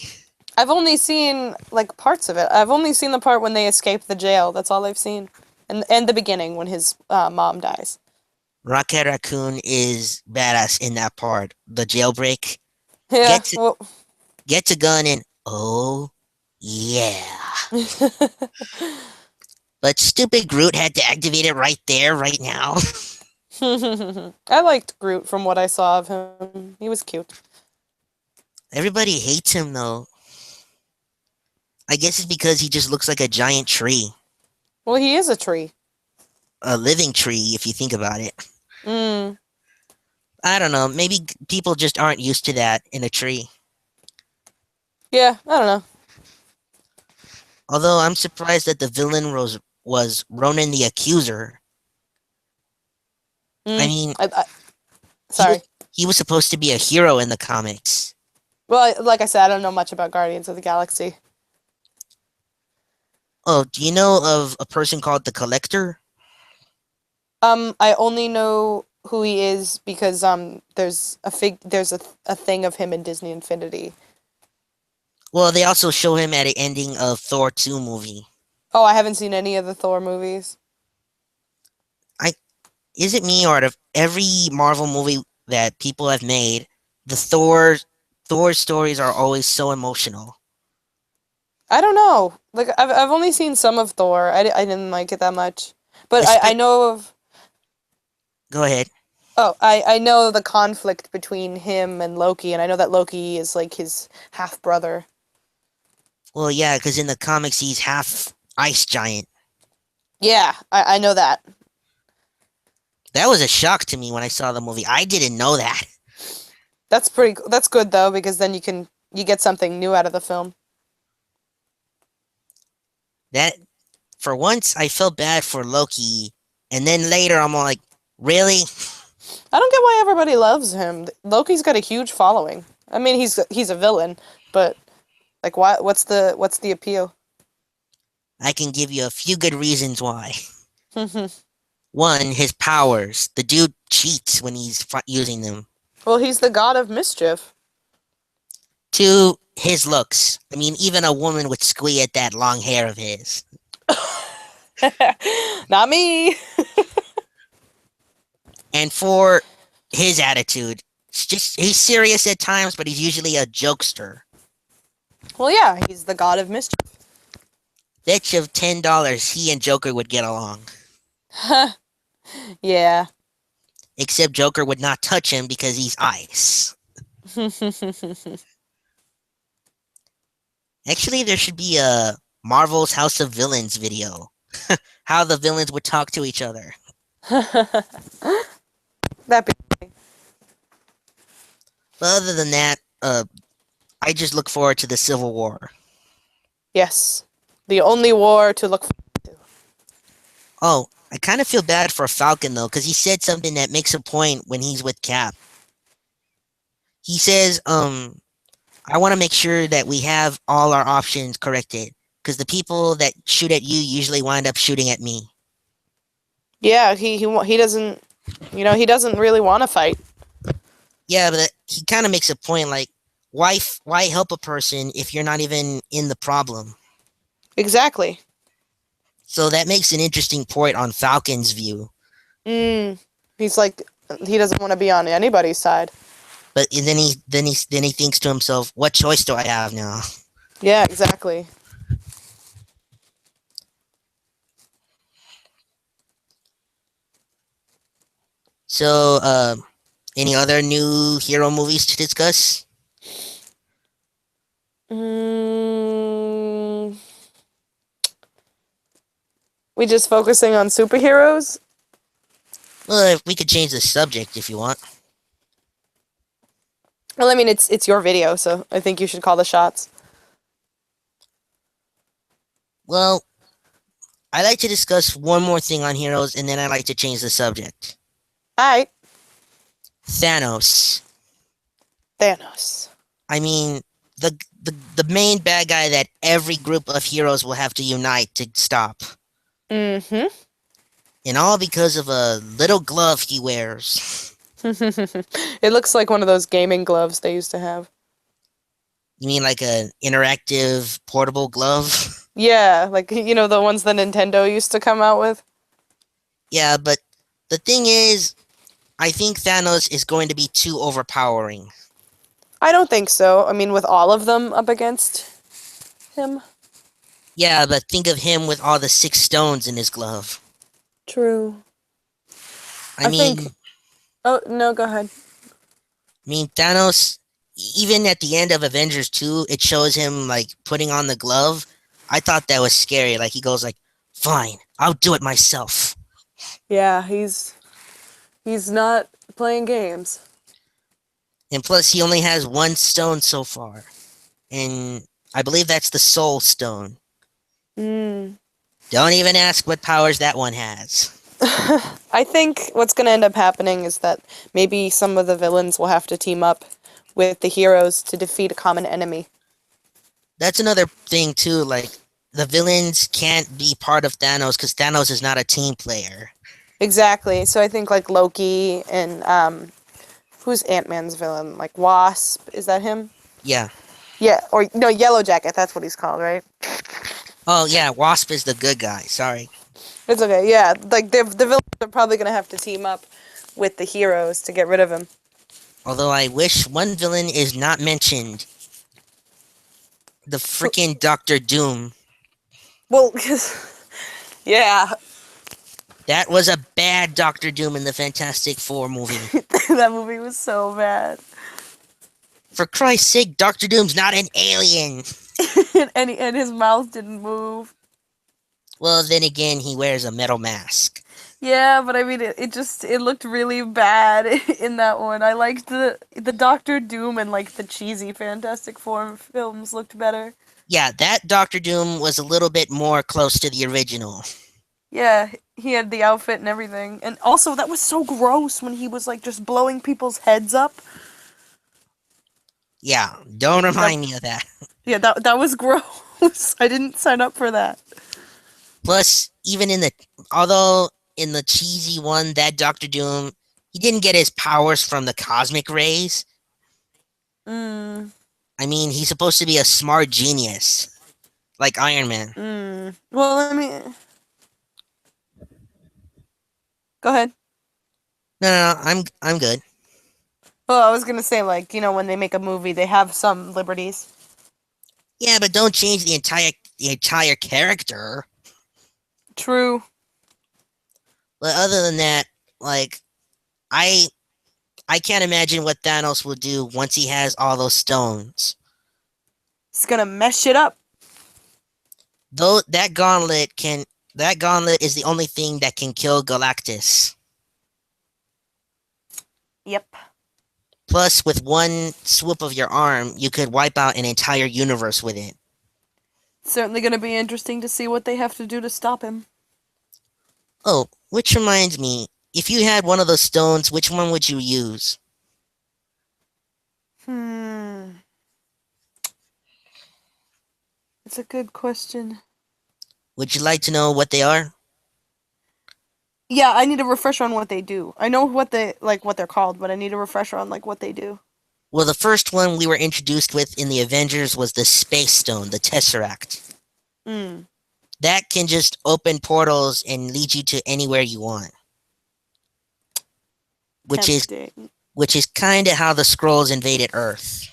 I've only seen like parts of it. I've only seen the part when they escape the jail. That's all I've seen, and the beginning when his mom dies. Rocket Raccoon is badass in that part. The jailbreak. Yeah. Gets Well. gets a gun and oh yeah. But stupid Groot had to activate it right there, right now. I liked Groot from what I saw of him. He was cute. Everybody hates him though. I guess it's because he just looks like a giant tree. Well, he is a tree. A living tree, if you think about it. Mm. I don't know. Maybe people just aren't used to that in a tree. Yeah, I don't know. Although I'm surprised that the villain was Ronan the Accuser. I Mm, mean, he was sorry. he was supposed to be a hero in the comics. Well, like I said, I don't know much about Guardians of the Galaxy. Oh, do you know of a person called the Collector? I only know who he is because there's a thing of him in Disney Infinity. Well, they also show him at the ending of Thor 2 movie. Oh, I haven't seen any of the Thor movies. I Is it me or out of every Marvel movie that people have made, the Thor stories are always so emotional. I don't know. Like I've only seen some of Thor. I didn't like it that much. But I Espe- know of Go ahead. I know the conflict between him and Loki, and I know that Loki is like his half brother. Well, yeah, because in the comics he's half ice giant. Yeah, I know that. That was a shock to me when I saw the movie. I didn't know that. That's good though, because then you get something new out of the film. That for once I felt bad for Loki, and then later I'm all like, really? I don't get why everybody loves him. Loki's got a huge following. I mean, he's a villain, but like why what's the appeal? I can give you a few good reasons why. One, his powers. The dude cheats when he's using them. Well, he's the god of mischief. Two, his looks. I mean, even a woman would squee at that long hair of his. Not me. And four, his attitude. He's serious at times, but he's usually a jokester. Well, yeah, he's the god of mischief. Bet you $10 he and Joker would get along. Yeah. Except Joker would not touch him because he's ice. Actually, there should be a Marvel's House of Villains video. How the villains would talk to each other. That be But other than that, I just look forward to the Civil War. yes. The only war to look forward to. Oh, I kind of feel bad for Falcon though, because he said something that makes a point when he's with Cap. He says, I want to make sure that we have all our options corrected, because the people that shoot at you usually wind up shooting at me. Yeah, he doesn't, he doesn't really want to fight. Yeah, but he kind of makes a point like, why help a person if you're not even in the problem? Exactly. So that makes an interesting point on Falcon's view. Mm. He's like he doesn't want to be on anybody's side. But then he thinks to himself, what choice do I have now? Yeah, exactly. So, any other new hero movies to discuss? Mm, we just focusing on superheroes? Well, if we could change the subject if you want. Well, I mean, it's your video, so I think you should call the shots. Well, I like to discuss one more thing on heroes, and then I like to change the subject. All right, Thanos. Thanos. I mean, the main bad guy that every group of heroes will have to unite to stop. Mm-hmm. And all because of a little glove he wears. It looks like one of those gaming gloves they used to have. You mean like an interactive portable glove? Yeah, like the ones that Nintendo used to come out with. Yeah, but the thing is, I think Thanos is going to be too overpowering. I don't think so. I mean, with all of them up against him. Yeah, but think of him with all the 6 stones in his glove. True. I mean, think. Oh no, go ahead. Thanos, even at the end of Avengers 2, it shows him like putting on the glove. I thought that was scary. Like he goes like, "Fine, I'll do it myself." Yeah, he's not playing games. And plus, he only has one stone so far. And I believe that's the Soul Stone. Mm. Don't even ask what powers that one has. I think what's going to end up happening is that maybe some of the villains will have to team up with the heroes to defeat a common enemy. That's another thing, too. Like, the villains can't be part of Thanos because Thanos is not a team player. Exactly. So I think like Loki and who's Ant-Man's villain? Like Wasp, is that him? Yeah. Yeah, or no, Yellow Jacket, that's what he's called, right? Oh, yeah, Wasp is the good guy. Sorry. It's okay. Yeah, like the villains are probably going to have to team up with the heroes to get rid of him. Although I wish one villain is not mentioned. The freaking Doctor Doom. Well, yeah, That was a bad Doctor Doom in the Fantastic Four movie. that movie was so bad. For Christ's sake, Doctor Doom's not an alien. And his mouth didn't move. Well, then again, he wears a metal mask. Yeah, but I mean, it looked really bad in that one. I liked the Doctor Doom and like the cheesy Fantastic Four films looked better. Yeah, that Doctor Doom was a little bit more close to the original. Yeah, he had the outfit and everything, and also that was so gross when he was like just blowing people's heads up. Yeah, don't That remind me of that. yeah, that was gross. I didn't sign up for that. Plus, even although in the cheesy one, that Doctor Doom, he didn't get his powers from the cosmic rays. Mm, I mean, he's supposed to be a smart genius, like Iron Man. mm. Well, let me go ahead. No, I'm good. Well, I was gonna say like when they make a movie, they have some liberties. Yeah, but don't change the entire character. True. But other than that, like I I can't imagine what Thanos will do once he has all those stones. It's gonna mess shit up. Though that gauntlet is the only thing that can kill Galactus. Yep. Plus, with one swoop of your arm, you could wipe out an entire universe with it. Certainly gonna be interesting to see what they have to do to stop him. Oh, which reminds me, if you had one of those stones, which one would you use? Hmm. It's a good question. Would you like to know what they are? Yeah, I need a refresher on what they do. I know what they're called, but I need a refresher on like what they do. Well, the first one we were introduced with in the Avengers was the Space Stone, the Tesseract. Hmm. That can just open portals and lead you to anywhere you want. Which is Tempting. which is kind of how the Skrulls invaded Earth.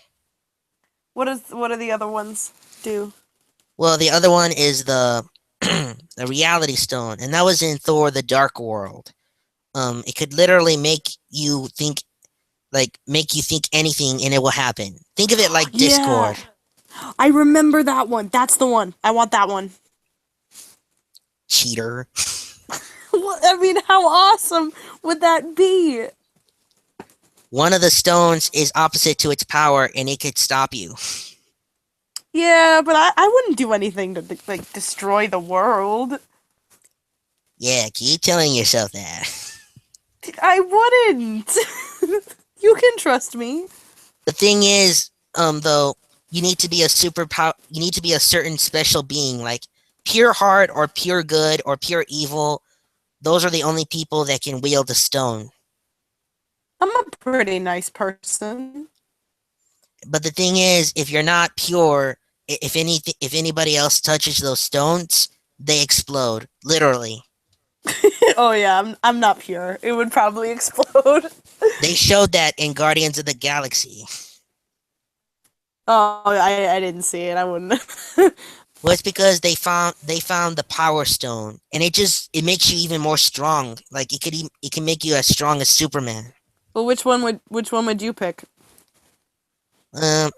What do the other ones do? Well, the other one is the the Reality Stone, and that was in Thor: The Dark World. It could literally make you think anything, and it will happen. Think of it like Yeah. Discord. I remember that one. That's the one. I want that one. Cheater. I mean, how awesome would that be? One of the stones is opposite to its power, and it could stop you. Yeah, but I wouldn't do anything to like destroy the world. Yeah, keep telling yourself that. I wouldn't. You can trust me. The thing is, though, you need to be a superpower. You need to be a certain special being, like pure heart or pure good or pure evil. Those are the only people that can wield a stone. I'm a pretty nice person. But the thing is, if you're not pure, if anybody else touches those stones, they explode, literally. Oh yeah, I'm not pure. It would probably explode. They showed that in Guardians of the Galaxy. Oh, I didn't see it. I wouldn't. Well, it's because they found the Power Stone, and it makes you even more strong. Like it can make you as strong as Superman. Well, which one would you pick?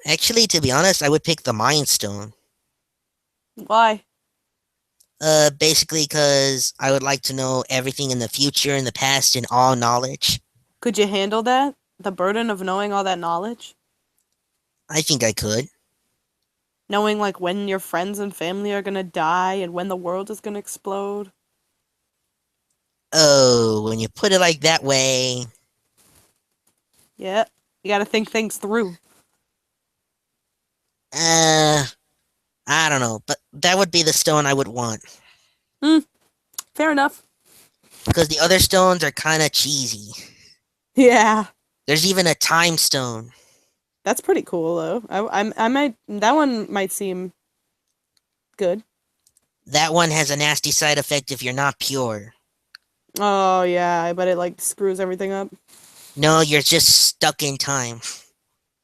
Actually, to be honest, I would pick the Mind Stone. Why? Basically, because I would like to know everything in the future, in the past, and all knowledge. Could you handle that? the burden of knowing all that knowledge? I think I could. Knowing like when your friends and family are gonna die and when the world is gonna explode? Oh, when you put it like that way, Yeah. You gotta think things through. uh, I don't know, but that would be the stone I would want. Hmm, fair enough. Because the other stones are kind of cheesy. Yeah. There's even a time stone. That's pretty cool though. I might that one might seem good. That one has a nasty side effect if you're not pure. Oh yeah, I bet it like screws everything up. No, you're just stuck in time.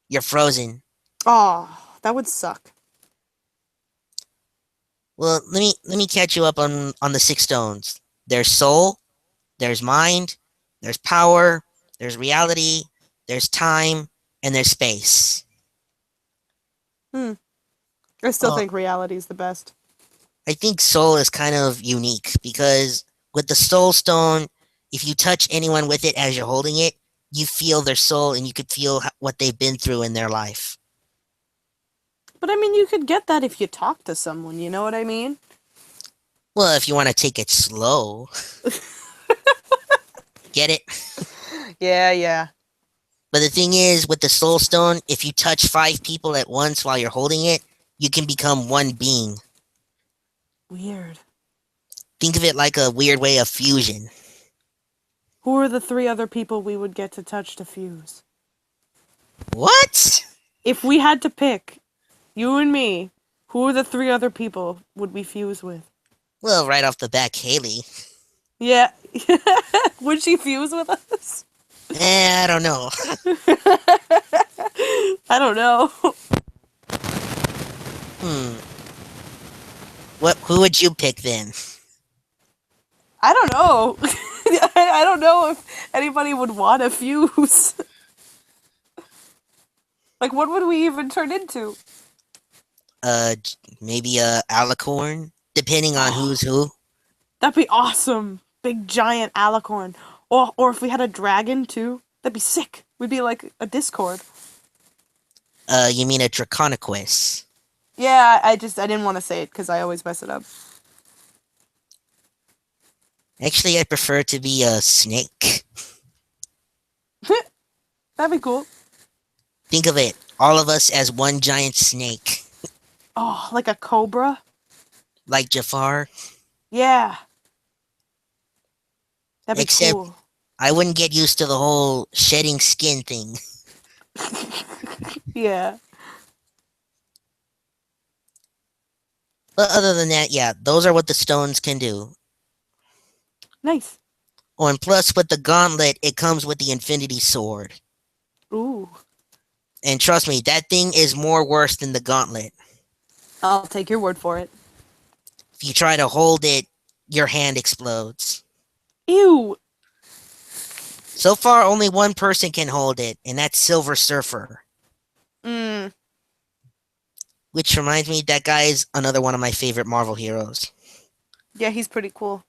You're frozen. Oh, that would suck. Well, let me catch you up on the six stones. There's soul, there's mind, there's power, there's reality, there's time, and there's space. Hmm. I still Uh, think reality's the best. I think soul is kind of unique because with the soul stone, if you touch anyone with it as you're holding it, you feel their soul and you could feel what they've been through in their life. But I mean, you could get that if you talk to someone, you know what I mean? Well, if you want to take it slow, get it? Yeah, yeah. But the thing is, with the soul stone, if you touch five people at once while you're holding it, you can become one being. Weird. Think of it like a weird way of fusion. Who are the three other people we would get to touch to fuse? What? If we had to pick, you and me, who are the three other people would we fuse with? Well, right off the back, Haley. Yeah. Would she fuse with us? I don't know. I don't know. Hmm. What? Who would you pick then? I don't know. I don't know if anybody would want to fuse. Like, what would we even turn into? Maybe a alicorn, depending on Oh, who's who. that'd be awesome. Big giant alicorn. Or if we had a dragon too, that'd be sick. We'd be like a Discord. You mean a Draconiquus? Yeah, I didn't want to say it because I always mess it up. Actually, I prefer to be a snake. That'd be cool. Think of it, all of us as one giant snake, Oh, like a cobra? like Jafar. Yeah. That'd be Except cool. I wouldn't get used to the whole shedding skin thing. Yeah. But other than that, yeah, those are what the stones can do. Nice. Oh, and plus with the gauntlet, it comes with the Infinity Sword. Ooh. And trust me, that thing is more worse than the gauntlet. I'll take your word for it. If you try to hold it, your hand explodes. Ew. So far, only one person can hold it, and that's Silver Surfer. Mm. Which reminds me, that guy is another one of my favorite Marvel heroes. Yeah, he's pretty cool.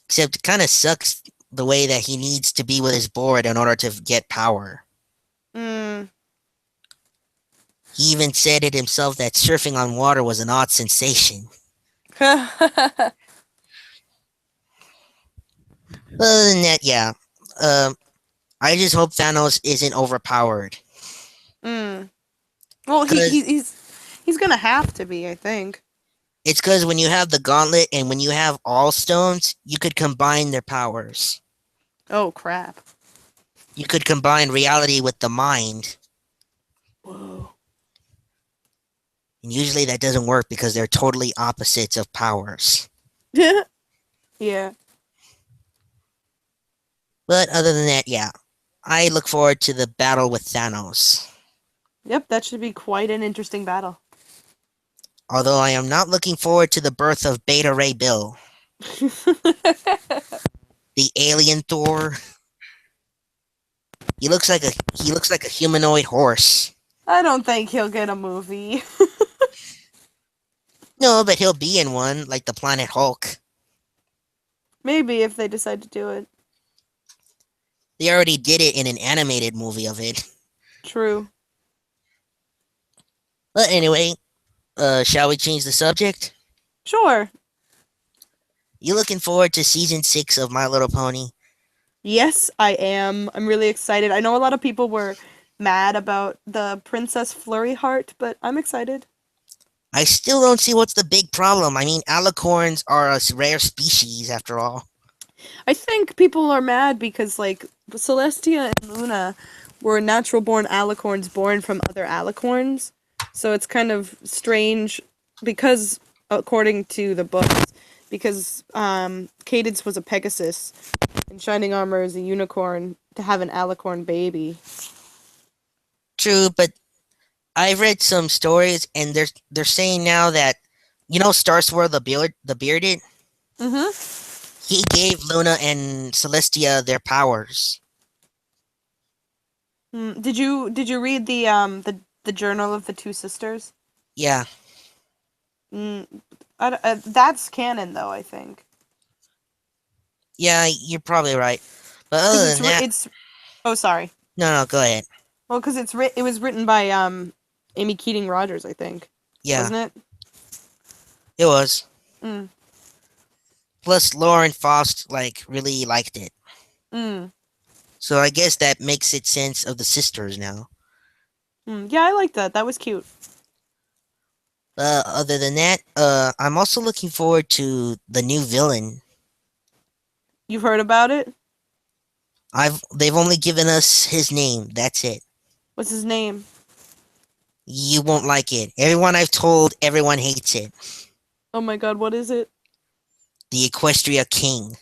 Except it kind of sucks the way that he needs to be with his board in order to get power. Mm. He even said it himself that surfing on water was an odd sensation. Other than that, yeah. I just hope Thanos isn't overpowered. Mm. Well, Cause he's gonna have to be, I think. it's because when you have the gauntlet and when you have all stones, you could combine their powers. Oh crap. You could combine reality with the mind. Whoa. And usually that doesn't work because they're totally opposites of powers. Yeah. But other than that, yeah. I look forward to the battle with Thanos. Yep, that should be quite an interesting battle. Although I am not looking forward to the birth of Beta Ray Bill, the alien Thor. He looks like a humanoid horse. I don't think he'll get a movie. No, but he'll be in one, like the Planet Hulk. Maybe if they decide to do it. They already did it in an animated movie of it. True. But anyway, shall we change the subject? Sure. You looking forward to season 6 of My Little Pony? Yes, I am. I'm really excited. I know a lot of people were mad about the Princess Flurry Heart, but I'm excited. I still don't see what's the big problem. I mean, alicorns are a rare species after all. I think people are mad because like Celestia and Luna were natural born alicorns born from other alicorns. So it's kind of strange because according to the books, because Cadence was a Pegasus and Shining Armor is a unicorn to have an alicorn baby. True, but I've read some stories and they're saying now that Star Swirl the bearded, Mhm. he gave Luna and Celestia their powers. Did you read the journal of the two sisters? Yeah. Mm, that's canon though, I think. Yeah, you're probably right. But Because other than that, it's oh sorry. no, go ahead. Well, because it was written by Amy Keating Rogers, I think, Yeah, wasn't it? it was. Mm. Plus, Lauren Faust really liked it, Mm. so I guess that makes it sense of the sisters now. Mm. Yeah, I like that. That was cute. Other than that, I'm also looking forward to the new villain. You've heard about it? They've only given us his name. That's it. What's his name? You won't like it. Everyone I've told, everyone hates it. Oh my God, what is it? The Equestria King.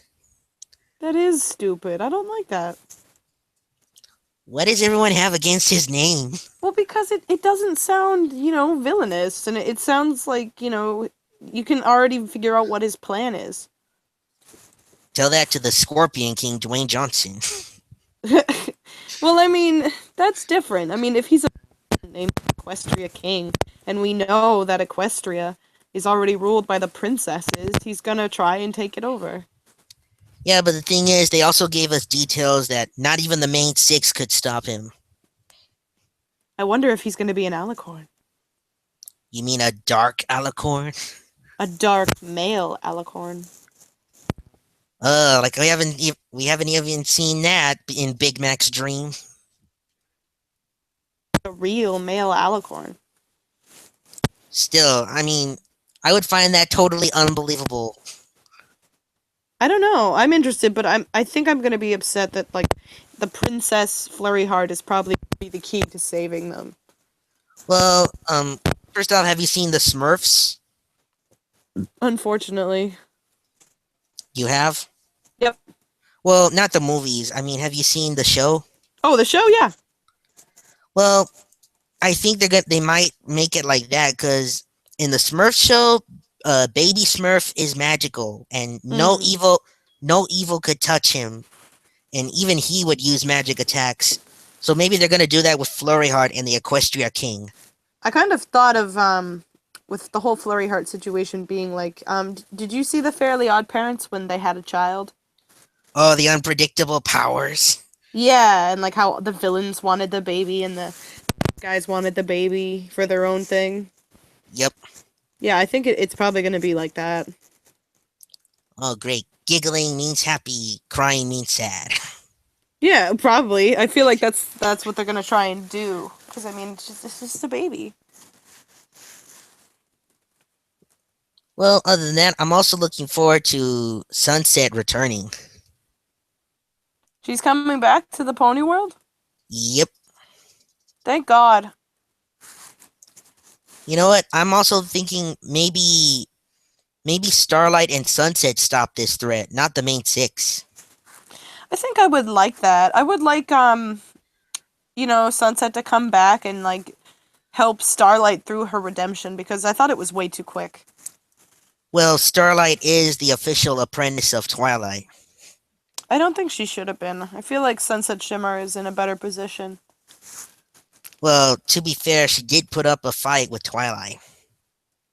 That is stupid. I don't like that. What does everyone have against his name? Well, because it doesn't sound, villainous, and it sounds like, you can already figure out what his plan is. Tell that to the Scorpion King, Dwayne Johnson. Well, I mean, that's different. I mean, if he's a named Equestria King, and we know that Equestria is already ruled by the princesses, he's gonna try and take it over. Yeah, but the thing is, they also gave us details that not even the main six could stop him. I wonder if he's gonna be an alicorn. You mean a dark alicorn? A dark male alicorn. Like we haven't even seen that in Big Mac's dream. A real male alicorn. Still, I mean, I would find that totally unbelievable. I don't know. I'm interested, but I think I'm gonna be upset that like the Princess Flurry Heart is probably gonna be the key to saving them. Well, first off, have you seen the Smurfs? Unfortunately. You have? Yep. Well, not the movies. I mean, have you seen the show? Oh, the show, yeah. Well, I think they might make it like that because in the Smurf show, Baby Smurf is magical and Mm. no evil could touch him, and even he would use magic attacks. So maybe they're gonna do that with Flurry Heart and the Equestria King. I kind of thought of with the whole Flurry Heart situation being like did you see the Fairly Odd Parents when they had a child? Oh, the unpredictable powers. Yeah, and like how the villains wanted the baby and the guys wanted the baby for their own thing. Yep. Yeah, I think it's probably going to be like that. Oh, great. Giggling means happy. Crying means sad. Yeah, probably. I feel like that's what they're going to try and do because I mean, it's just a baby. Well, other than that, I'm also looking forward to Sunset returning. She's coming back to the Pony World? Yep. Thank God. You know what? I'm also thinking maybe Starlight and Sunset stop this threat, not the main six. I think I would like that. I would like Sunset to come back and like help Starlight through her redemption because I thought it was way too quick. Well, Starlight is the official apprentice of Twilight. I don't think she should have been. I feel like Sunset Shimmer is in a better position. Well, to be fair, she did put up a fight with Twilight.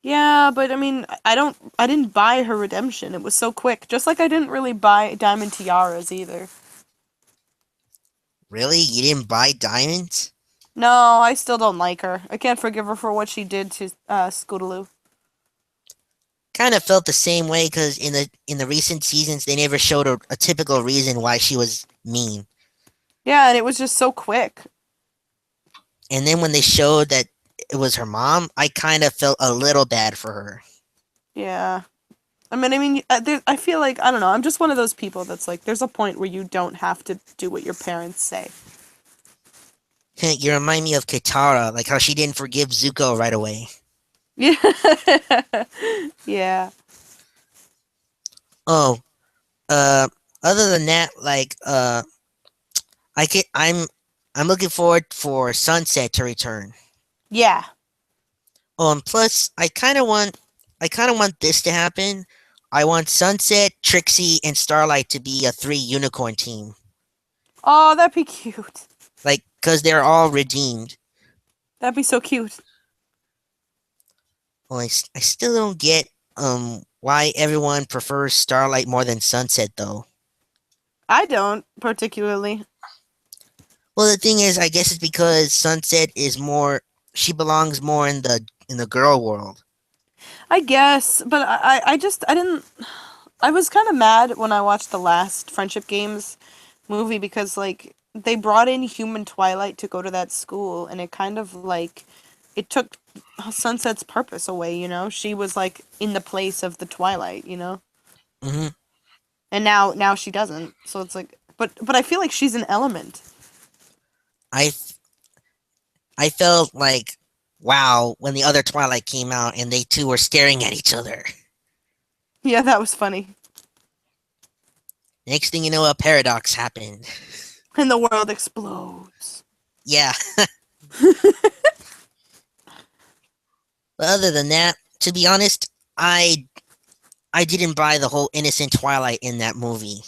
Yeah, but I mean, I didn't buy her redemption. It was so quick. Just like I didn't really buy Diamond Tiaras either. Really? You didn't buy Diamonds? No, I still don't like her. I can't forgive her for what she did to Scootaloo. Kind of felt the same way because in the recent seasons they never showed a typical reason why she was mean. Yeah, and it was just so quick. And then when they showed that it was her mom, I kind of felt a little bad for her. Yeah. I feel like I don't know. I'm just one of those people that's like, there's a point where you don't have to do what your parents say. You remind me of Katara, like how she didn't forgive Zuko right away. Yeah. Yeah. Oh, uh, other than that, like I can I'm looking forward for Sunset to return. Yeah. Oh, and plus, I kind of want this to happen. I want Sunset, Trixie, and Starlight to be a three unicorn team, Oh, that'd be cute. like because they're all redeemed. That'd be so cute. Well, I still don't get why everyone prefers Starlight more than Sunset though. I don't particularly. Well, the thing is, I guess it's because Sunset is more. She belongs more in the girl world. I guess, but I didn't. I was kind of mad when I watched the last Friendship Games movie because like they brought in Human Twilight to go to that school, and it kind of like it took Sunset's purpose away. You know, she was like in the place of the Twilight. You know, hmm and now she doesn't. So it's like, but I feel like she's an element. I I felt like wow when the other Twilight came out and they two were staring at each other. Yeah, that was funny. Next thing you know, a paradox happened. And the world explodes. Yeah. But other than that, to be honest, I didn't buy the whole innocent Twilight in that movie.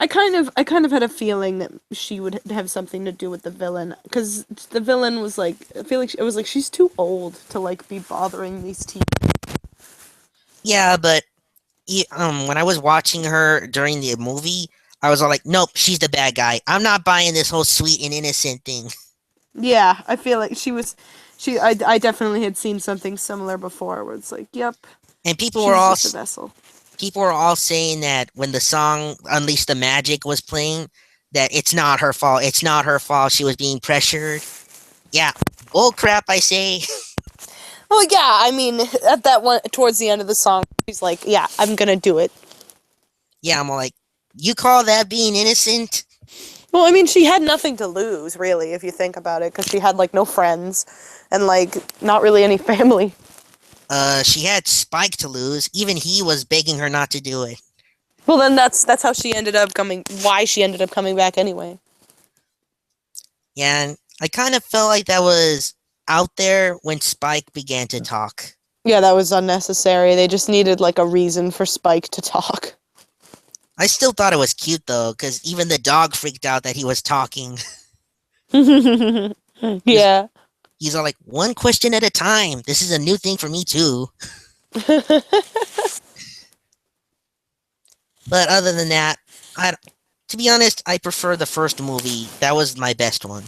I kind of had a feeling that she would have something to do with the villain because the villain was like I feel like it was like she's too old to like be bothering these teens. Yeah, but when I was watching her during the movie, I was all like, nope, she's the bad guy. I'm not buying this whole sweet and innocent thing. Yeah, I feel like I definitely had seen something similar before where it's like, yep, And she's just a vessel. people were all saying that when the song Unleash the Magic was playing, that it's not her fault. It's not her fault. She was being pressured. Yeah, bull crap, I say. Well, yeah, I mean, at that one towards the end of the song, she's like, yeah, I'm gonna do it. Yeah, I'm all like, you call that being innocent? Well, I mean, she had nothing to lose, really, if you think about it, because she had like no friends and like not really any family. She had Spike to lose. Even he was begging her not to do it. Well, then that's how she ended up coming. Why she ended up coming back anyway. Yeah, and I kind of felt like that was out there when Spike began to talk. Yeah, that was unnecessary. They just needed like a reason for Spike to talk. I still thought it was cute though, because even the dog freaked out that he was talking. He's, Yeah. he's all like, one question at a time. This is a new thing for me too. But other than that, to be honest, I prefer the first movie. That was my best one.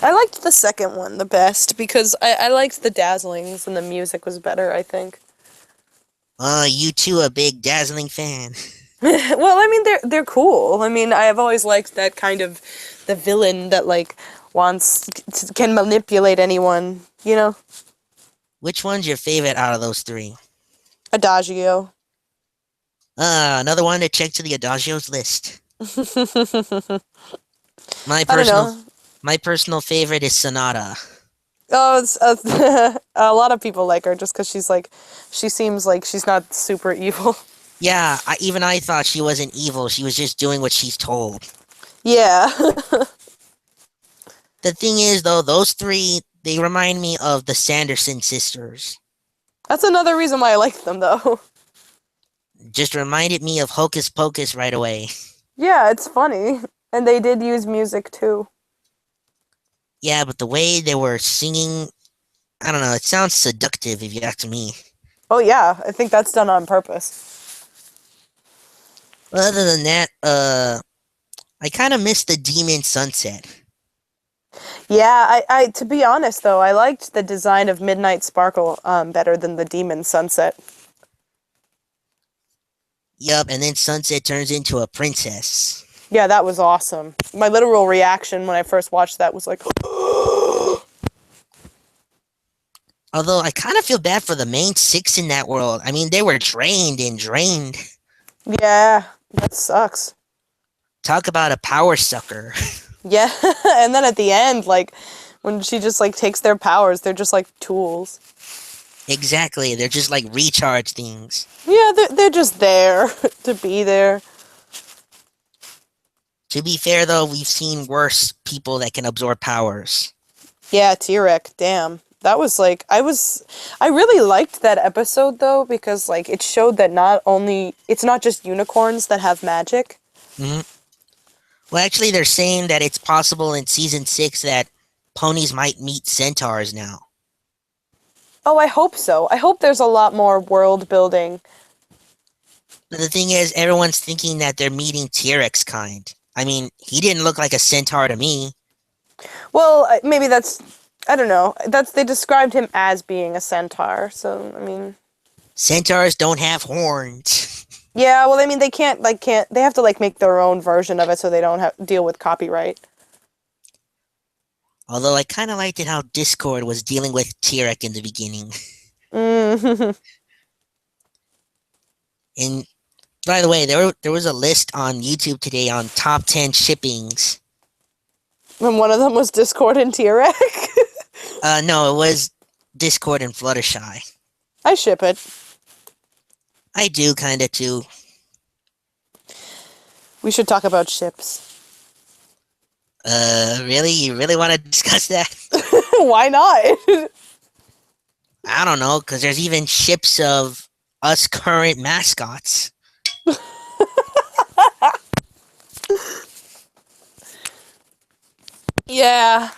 I liked the second one the best because I liked the Dazzlings and the music was better, I think. You too, a big Dazzling fan. Well, I mean they're cool. I mean, I have always liked that kind of the villain that like can manipulate anyone, you know? Which one's your favorite out of those three? Adagio. Another one to check to the Adagio's list. My I don't personal know. my personal favorite is Sonata. Oh, a lot of people like her just because she seems like she's not super evil. Yeah, even I thought she wasn't evil. She was just doing what she's told. Yeah. The thing is, though, those three, they remind me of the Sanderson sisters. That's another reason why I like them, though. Just reminded me of Hocus Pocus right away. Yeah, it's funny. And they did use music, too. Yeah, but the way they were singing, I don't know, it sounds seductive if you ask me. Oh, yeah, I think that's done on purpose. But other than that, I kind of miss the Demon Sunset. Yeah, I to be honest though, I liked the design of Midnight Sparkle better than the Demon Sunset. Yup, and then Sunset turns into a princess. Yeah, that was awesome. My literal reaction when I first watched that was like, Although I kind of feel bad for the main six in that world. I mean, they were drained and drained. yeah, that sucks. Talk about a power sucker. Yeah, and then at the end, like when she just like takes their powers, they're just like tools. Exactly, they're just like recharge things. Yeah, they're just there to be there. To be fair, though, we've seen worse people that can absorb powers. Yeah, T-Rex, damn. That was like I really liked that episode though because like it showed that not only it's not just unicorns that have magic. Hmm. Well, actually, they're saying that it's possible in season 6 that ponies might meet centaurs now. Oh, I hope so. I hope there's a lot more world building. But the thing is, everyone's thinking that they're meeting T-Rex kind. I mean, he didn't look like a centaur to me. Well, maybe that's I don't know. That's they described him as being a centaur. So, I mean, Centaurs don't have horns. yeah, well, I mean they can't they have to like make their own version of it so they don't have deal with copyright. Although I kind of liked it how Discord was dealing with T-Rex in the beginning. Mm. And by the way, there was a list on YouTube today on top 10 shippings. And one of them was Discord and T-Rex. No, it was Discord and Fluttershy. I ship it. I do kind of too. We should talk about ships. Really? You really want to discuss that? Why not? I don't know, because there's even ships of us current mascots. Yeah.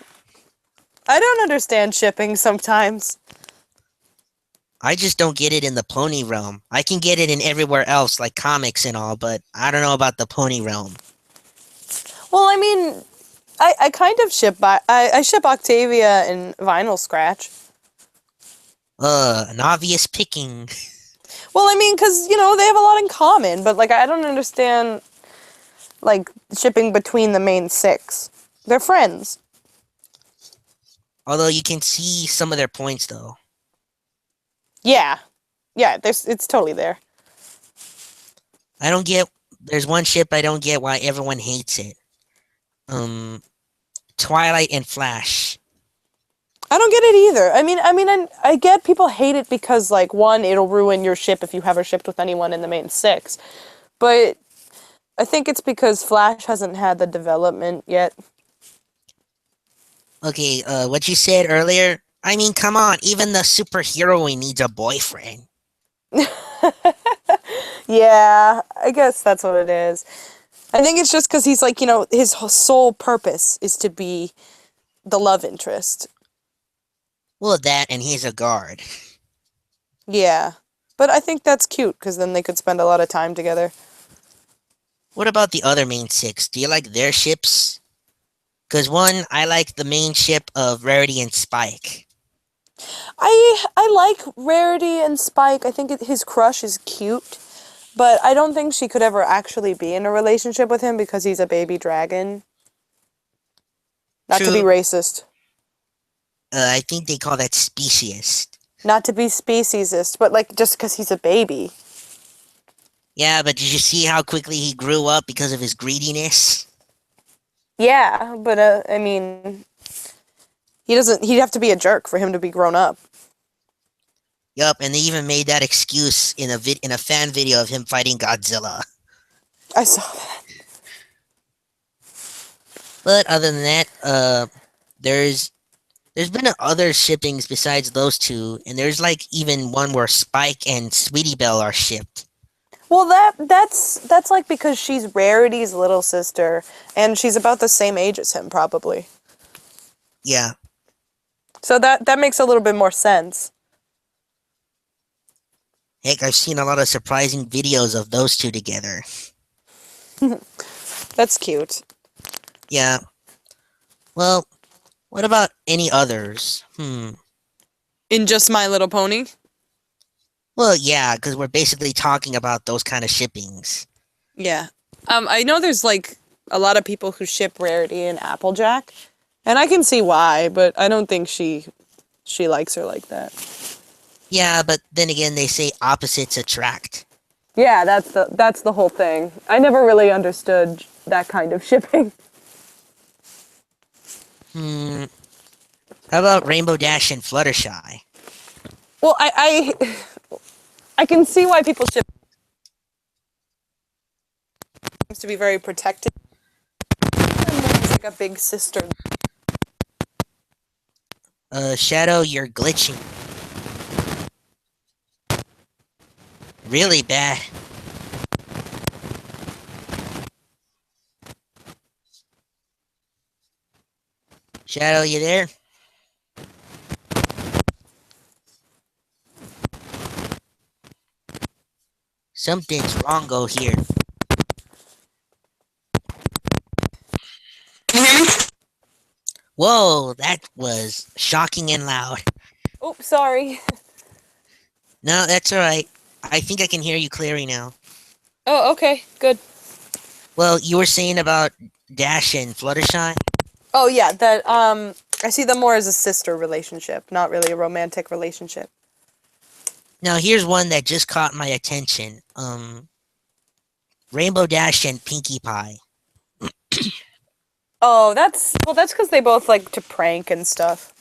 I don't understand shipping sometimes. I just don't get it in the pony realm. I can get it in everywhere else, like comics and all, but I don't know about the pony realm. Well, I mean, I kind of ship I ship Octavia and Vinyl Scratch. An obvious picking. Well, I mean, because, you know, they have a lot in common, but, like, I don't understand, like, shipping between the main six. They're friends. Although you can see some of their points, though. Yeah. Yeah, it's totally there. I don't get. There's one ship I don't get why everyone hates it. Twilight and Flash. I don't get it either. I get people hate it because, like, one, it'll ruin your ship if you have her shipped with anyone in the main six. But I think it's because Flash hasn't had the development yet. Okay, what you said earlier. I mean, come on. Even the superhero needs a boyfriend. Yeah, I guess that's what it is. I think it's just because he's like, you know, his sole purpose is to be the love interest. Well, that and he's a guard. Yeah. But I think that's cute because then they could spend a lot of time together. What about the other main six? Do you like their ships? Because one, I like the main ship of Rarity and Spike. I like Rarity and Spike. I think his crush is cute, but I don't think she could ever actually be in a relationship with him because he's a baby dragon. Not to be True. racist. I think they call that speciest. Not to be speciesist, but like just because he's a baby. Yeah, but did you see how quickly he grew up because of his greediness? Yeah, but I mean, he'd have to be a jerk for him to be grown up. Yup, and they even made that excuse in a fan video of him fighting Godzilla. I saw that. But other than that, there's been other shippings besides those two, and there's like even one where Spike and Sweetie Belle are shipped. Well, that's like because she's Rarity's little sister, and she's about the same age as him, probably. Yeah. So that makes a little bit more sense. Heck, I've seen a lot of surprising videos of those two together. That's cute. Yeah. Well, what about any others? In just My Little Pony? Well, yeah, because we're basically talking about those kind of shippings. Yeah. I know there's like a lot of people who ship Rarity and Applejack, and I can see why, but I don't think she likes her like that. Yeah, but then again, they say opposites attract. Yeah, that's the whole thing. I never really understood that kind of shipping. Hmm. How about Rainbow Dash and Fluttershy? Well, I can see why people ship seems to be very protective. It's like a big sister. Shadow, you're glitching. Really bad. Shadow, you there? Something's wrongo here. Whoa, that was shocking and loud. Oops, sorry. No, that's alright. I think I can hear you clearly now. Oh, okay, good. Well, you were saying about Dash and Fluttershy? Oh yeah, that I see them more as a sister relationship, not really a romantic relationship. Now, here's one that just caught my attention. Rainbow Dash and Pinkie Pie. Oh, that's because they both like to prank and stuff.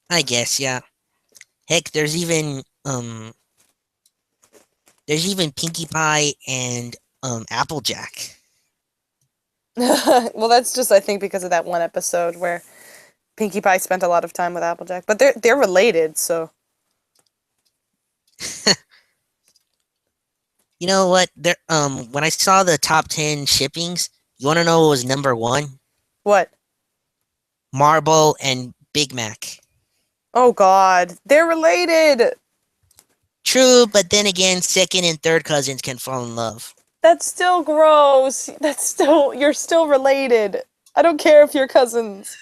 I guess, yeah. Heck, there's even Pinkie Pie and Applejack. Well, that's just I think because of that one episode where Pinkie Pie spent a lot of time with Applejack, but they're related, so. You know what? When I saw the top 10 shippings, you want to know what was number one? What? Marble and Big Mac. Oh God, they're related. True, but then again, second and third cousins can fall in love. That's still gross. You're still related. I don't care if you're cousins.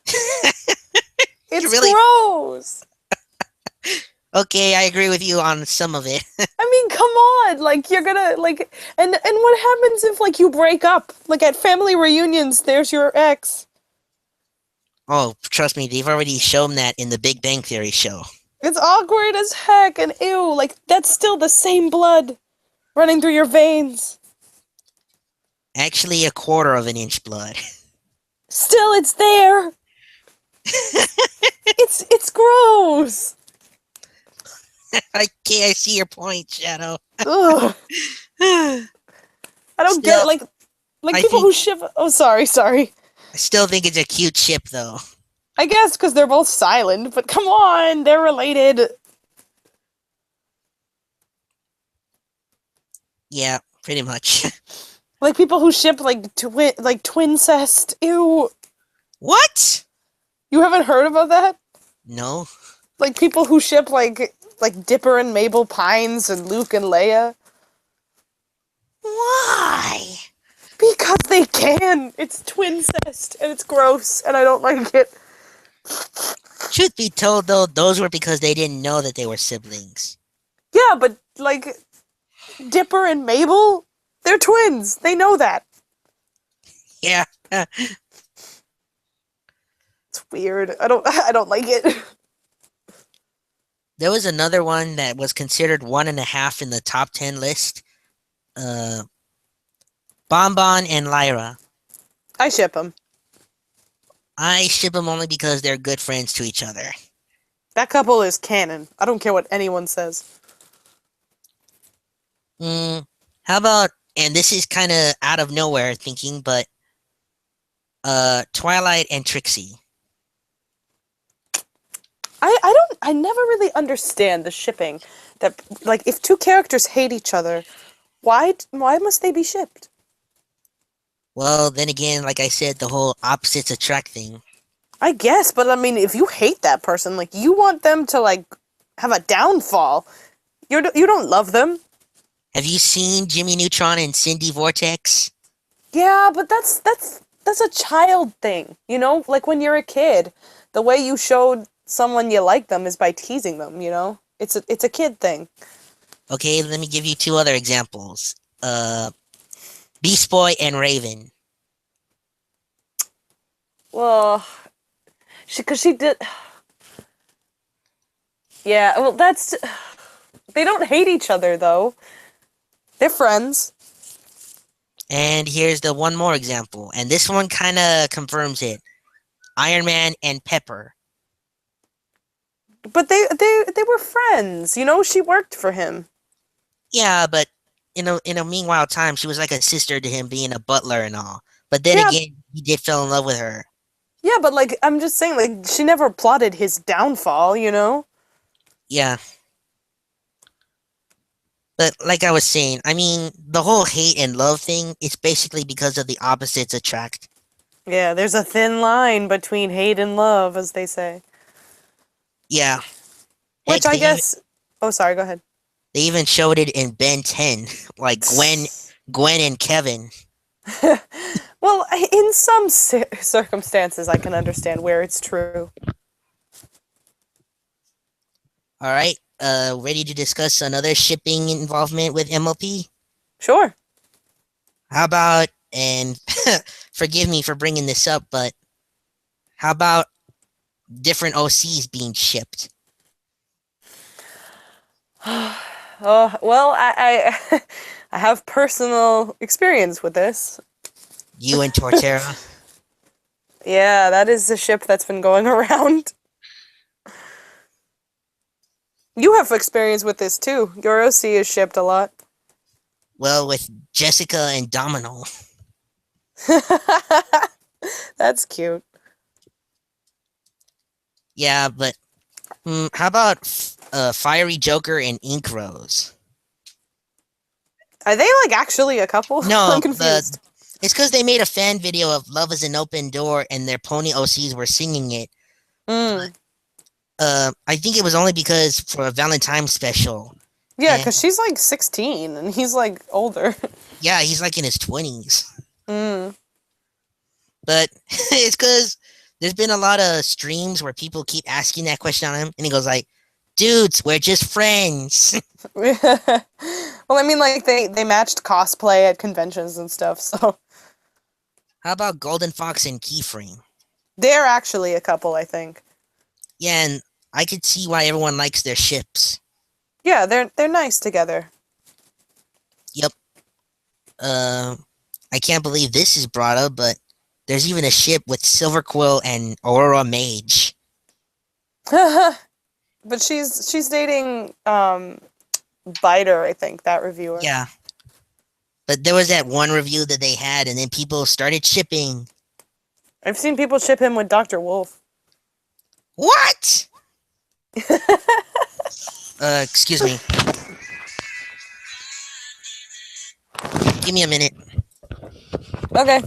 It's really gross. Okay, I agree with you on some of it. I mean, come on. Like you're gonna like and what happens if like you break up? Like at family reunions, there's your ex. Oh, trust me, they've already shown that in the Big Bang Theory show. It's awkward as heck and ew, like that's still the same blood running through your veins. Actually, a quarter of an inch blood. Still it's there. It's gross. Okay, I see your point, Shadow. Ugh. I don't get Still, like I people think who ship. Oh, sorry. I still think it's a cute ship, though. I guess because they're both silent, but come on, they're related. Yeah, pretty much. Like people who ship like twincest. Ew. What? You haven't heard about that? No. Like people who ship like Dipper and Mabel Pines and Luke and Leia. Why? Because they can. It's twincest and it's gross and I don't like it. Truth be told, though, those were because they didn't know that they were siblings. Yeah, but like Dipper and Mabel, they're twins. They know that. Yeah. It's weird. I don't like it. There was another one that was considered 1.5 in the top 10 list. Bonbon and Lyra. I ship them. I ship them only because they're good friends to each other. That couple is canon. I don't care what anyone says. How about, and this is kind of out of nowhere thinking, but Twilight and Trixie. I never really understand the shipping that like if two characters hate each other, why must they be shipped? Well, then again, like I said, the whole opposites attract thing. I guess, but I mean, if you hate that person, like you want them to like have a downfall. You don't love them. Have you seen Jimmy Neutron and Cindy Vortex? Yeah, but that's a child thing, you know? Like when you're a kid, the way you showed someone you like them is by teasing them, you know? It's a kid thing. Okay, let me give you two other examples. Uh, Beast Boy and Raven. Well, cause she did. Yeah, well, that's. They don't hate each other though. They're friends. And here's the one more example, and this one kind of confirms it. Iron Man and Pepper. But they were friends. You know, she worked for him. Yeah, but in a meanwhile time, she was like a sister to him, being a butler and all. But then Yeah, again, he did fall in love with her. yeah, but like I'm just saying, like she never plotted his downfall. You know. Yeah, but like I was saying, I mean, the whole hate and love thing is basically because of the opposites attract. Yeah, there's a thin line between hate and love, as they say. Yeah, Which heck, I guess. Oh, sorry. Go ahead. they even showed it in Ben 10, like Gwen and Kevin. Well, in some circumstances, I can understand where it's true. All right, ready to discuss another shipping involvement with MLP? Sure. How about, and forgive me for bringing this up, but how about different OCs being shipped? Oh, well, I I have personal experience with this. You and Torterra? Yeah, that is a ship that's been going around. You have experience with this too. Your OC is shipped a lot. Well, with Jessica and Domino. That's cute. Yeah, but how about Fiery Joker and Ink Rose? Are they like actually a couple? I'm No, confused. it's because they made a fan video of "Love Is an Open Door" and their pony OCs were singing it. Mm. I think it was only because for a Valentine's special, Yeah, and because she's like 16 and he's like older. yeah, he's like in his 20s. Mm. But it's because there's been a lot of streams where people keep asking that question on him, and he goes like, "Dudes, we're just friends." Well, I mean, like they matched cosplay at conventions and stuff, so How about Golden Fox and Keyframe? they're actually a couple, I think. Yeah, and I could see why everyone likes their ships. Yeah, they're nice together. Yep. Uh, I can't believe this is brought up, but there's even a ship with Silver Quill and Aurora Mage. But she's dating Biter, I think, that reviewer. Yeah, but there was that one review that they had, and then people started shipping. I've seen people ship him with Dr. Wolf. What? Excuse me. Give me a minute. Okay.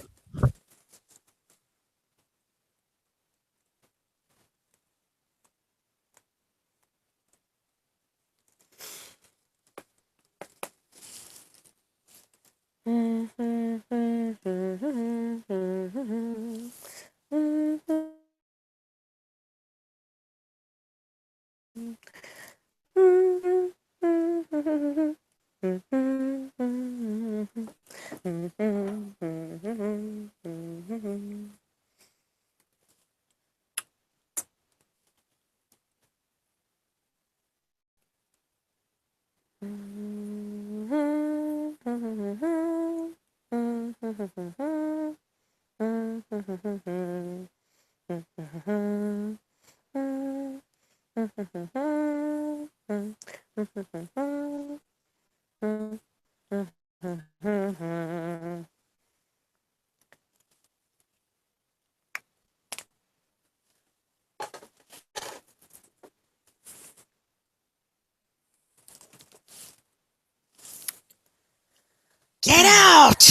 Get out!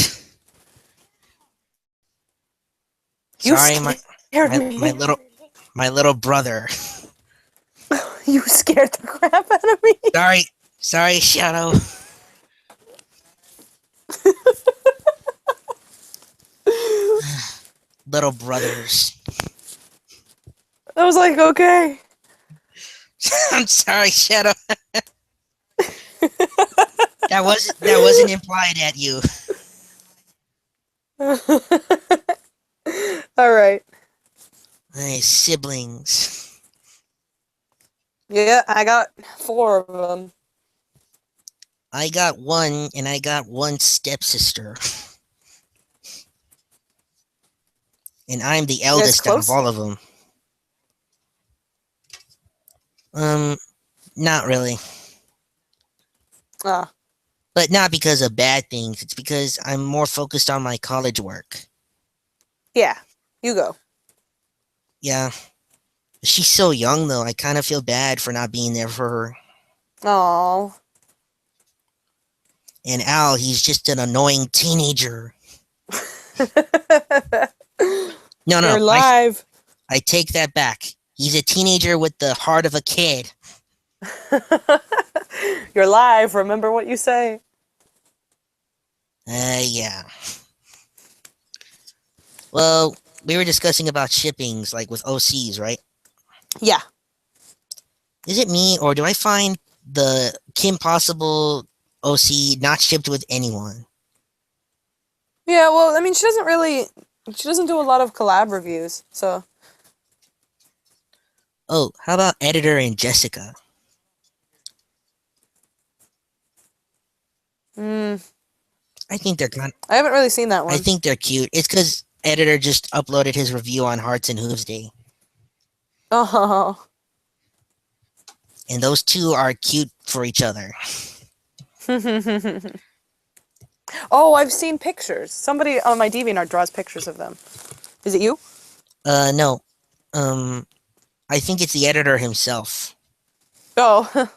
You Sorry, scared my me. my little brother. You scared the crap out of me. Sorry, Shadow. little brothers. I was like, okay. I'm sorry, Shadow. That wasn't implied at you. All right. My siblings. Yeah, I got 4 of them. I got one, and I got one stepsister, and I'm the You guys eldest out of close? all of them. Um, not really, Ah, but not because of bad things. It's because I'm more focused on my college work. yeah. You go. Yeah, she's so young though. I kind of feel bad for not being there for her. Oh. And Al, he's just an annoying teenager. No, You're no, live. I take that back. He's a teenager with the heart of a kid. You're live. Remember what you say. Yeah. Well, we were discussing about shippings, like with OCs, right? Yeah. Is it me, or do I find the Kim Possible OC not shipped with anyone? Yeah, well, I mean, she doesn't do a lot of collab reviews, so. Oh, how about Editor and Jessica? Mm, I think they're kind. I haven't really seen that I one. think they're cute. It's because Editor just uploaded his review on Hearts and Hooves Day, Oh. and those two are cute for each other. Oh, I've seen pictures. Somebody on my DeviantArt draws pictures of them. Is it you? No. Um, I think it's the editor himself. Oh.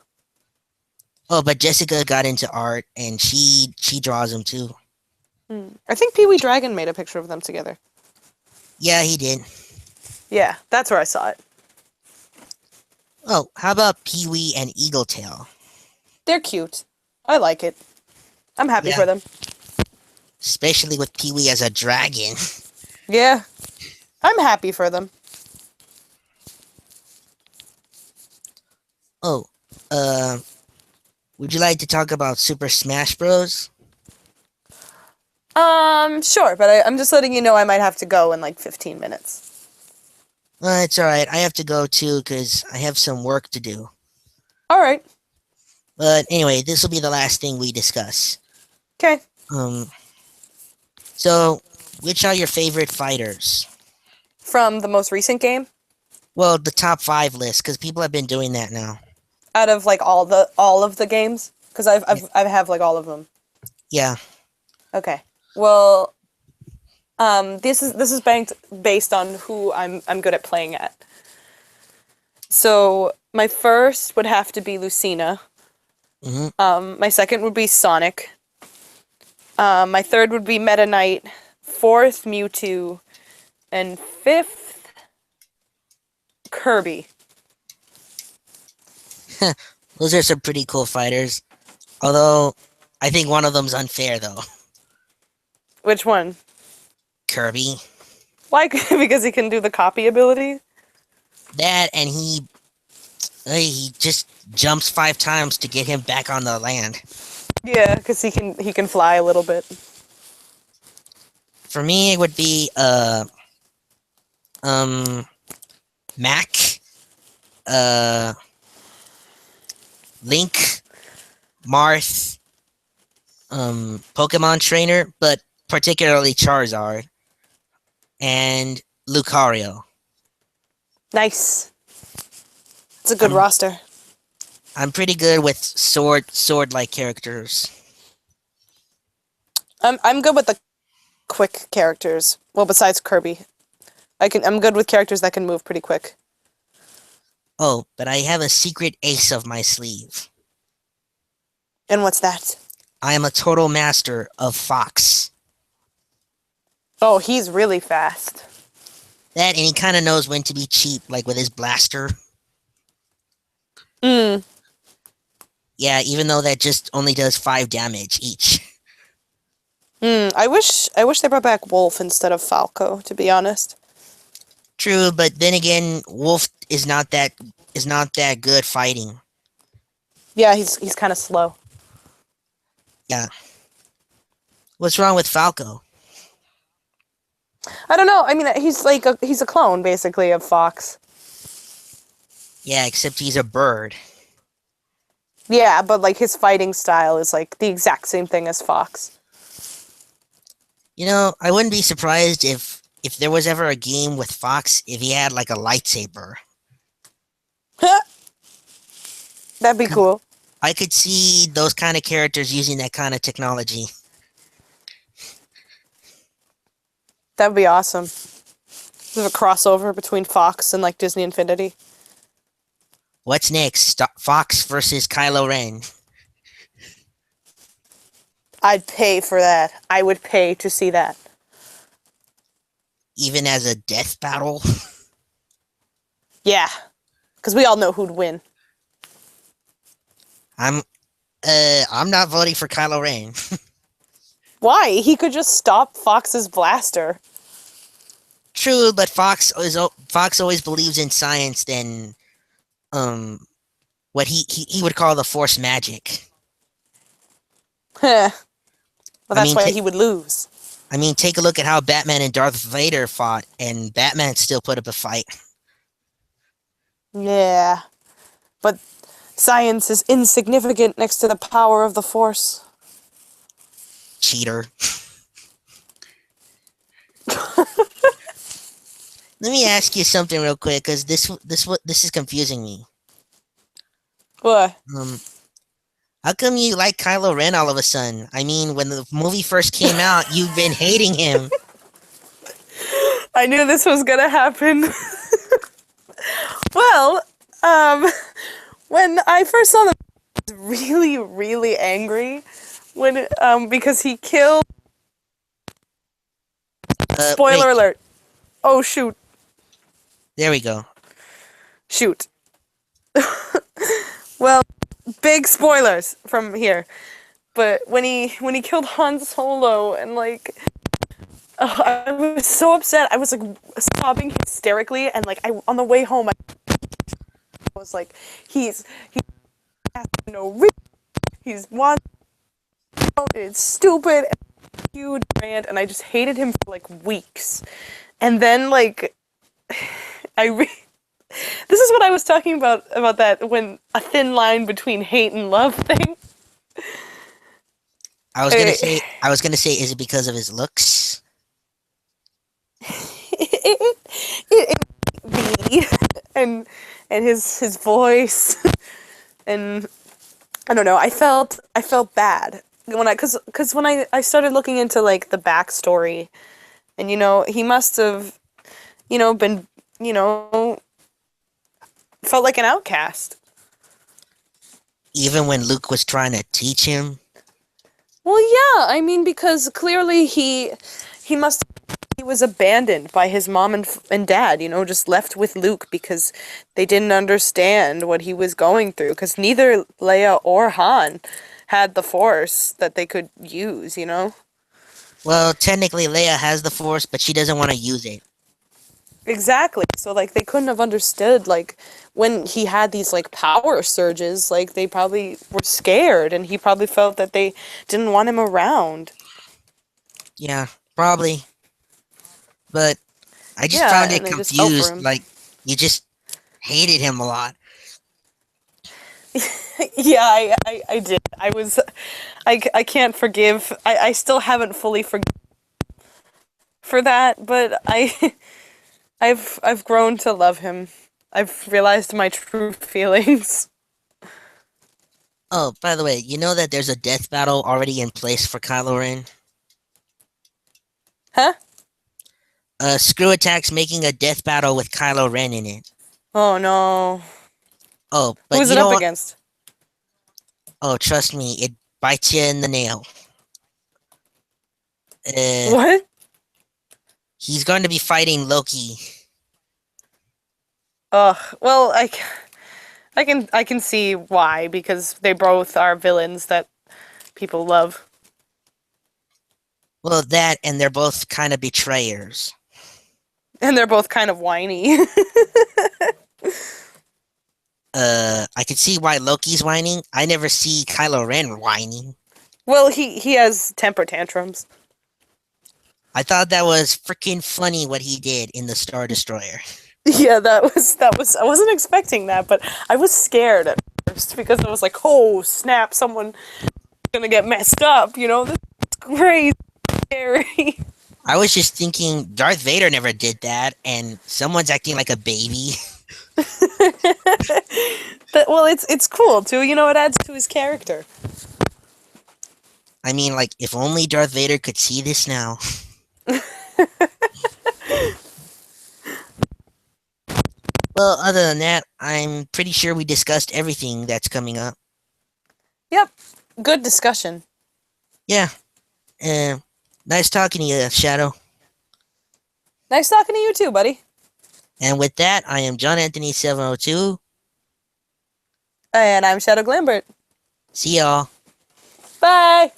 Oh, but Jessica got into art, and she draws them too. I think Pee Wee Dragon made a picture of them together. Yeah, he did. Yeah, that's where I saw it. Oh, how about Pee Wee and Eagle Tail? They're cute. I like it. I'm happy Yeah. for them. Especially with Pee Wee as a dragon. Yeah. I'm happy for them. Oh, would you like to talk about Super Smash Bros? Sure, but I'm just letting you know I might have to go in like 15 minutes. It's alright. I have to go too, because I have some work to do. All right. But anyway, this will be the last thing we discuss. Okay. So, which are your favorite fighters? From the most recent game, Well, the top 5 list, because people have been doing that now. out of like all of the games, because I have like all of them. Yeah. Okay. Well, this is based on who I'm good at playing at. So my first would have to be Lucina. My second would be Sonic. My third would be Meta Knight. Fourth, Mewtwo. And fifth, Kirby. Those are some pretty cool fighters. Although, I think one of them's unfair, though. Which one? Kirby. Why? Because he can do the copy ability? That, and he just jumps 5 times to get him back on the land. Yeah, because he can fly a little bit. For me, it would be, Mac, Link, Marth, Pokemon Trainer, but particularly Charizard, and Lucario. Nice. It's a good Um, roster. I'm pretty good with sword-like characters. I'm good with the quick characters. Well, besides Kirby, I'm good with characters that can move pretty quick. Oh, but I have a secret ace of my sleeve. And what's that? I am a total master of Fox. Oh, he's really fast. That, and he kind of knows when to be cheap, like with his blaster. Mm. Yeah, even though that just only does 5 damage each. I wish they brought back Wolf instead of Falco, to be honest. True, but then again, Wolf is not that good fighting. Yeah, he's kind of slow. Yeah. What's wrong with Falco? I don't know. I mean, he's a clone basically of Fox. Yeah, except he's a bird. Yeah, but like his fighting style is like the exact same thing as Fox. You know, I wouldn't be surprised if there was ever a game with Fox if he had like a lightsaber. That'd be cool. I could see those kind of characters using that kind of technology. That'd be awesome. There's a crossover between Fox and like Disney Infinity. What's next? Fox versus Kylo Ren. I'd pay for that. I would pay to see that. Even as a death battle? Yeah, because we all know who'd win. I'm I'm not voting for Kylo Ren. Why? He could just stop Fox's blaster. True, but Fox always believes in science than um what he would call the Force magic. Well, I that's mean, why he would lose. I mean, take a look at how Batman and Darth Vader fought, and Batman still put up a fight. Yeah, but science is insignificant next to the power of the Force. Cheater. Let me ask you something real quick, because this is confusing me. What? Um, how come you like Kylo Ren all of a sudden? I mean, when the movie first came out, you've been hating him. I knew this was gonna happen. Well, when I first saw them, I was really, really angry when because he killed. Spoiler Wait, alert! Oh shoot! there we go. Shoot! Well, big spoilers from here. But when he killed Han Solo and like, I was so upset. I was like sobbing hysterically, and like I on the way home, I was like, he has no reason. He's one. It's stupid. And huge rant, and I just hated him for like weeks. And then like, this is what I was talking about that when a thin line between hate and love thing. I was gonna say, is it because of his looks? It be and his voice and I don't know. I felt bad when because when I started looking into like the backstory, and he must have been felt like an outcast. Even when Luke was trying to teach him? Well, yeah, I mean because clearly he must he was abandoned by his mom and dad, just left with Luke because they didn't understand what he was going through because neither Leia or Han had the Force that they could use. Well, technically Leia has the Force, but she doesn't want to use it. Exactly. So like they couldn't have understood like when he had these like power surges, like they probably were scared and he probably felt that they didn't want him around. Yeah, probably. But I just Yeah, found it and they just felt for confused. him. Like, you just hated him a lot. Yeah, I did. I can't forgive. I still haven't fully forgiven for that, but I've grown to love him. I've realized my true feelings. Oh, by the way, you know that there's a death battle already in place for Kylo Ren? Huh? Screw Attack's making a death battle with Kylo Ren in it. Oh no. Oh, but Who's you it know up what? against? Oh, trust me, it bites you in the nail. What? He's going to be fighting Loki. Ugh. Well, I can see why because they both are villains that people love. Well, that and they're both kind of betrayers. And they're both kind of whiny. I could see why Loki's whining. I never see Kylo Ren whining. Well, he has temper tantrums. I thought that was freaking funny what he did in the Star Destroyer. Yeah, that was I wasn't expecting that, but I was scared at first because I was like, "Oh, snap, someone gonna get messed up, you know? This is crazy scary." I was just thinking Darth Vader never did that, and someone's acting like a baby. Well, it's cool too. You know, it adds to his character. I mean, like, if only Darth Vader could see this now. Well, other than that, I'm pretty sure we discussed everything that's coming up. Yep. Good discussion. Yeah. Uh, nice talking to you, Shadow. Nice talking to you too, buddy. And with that, I am John Anthony 702. And I'm Shadow Glambert. See y'all. Bye.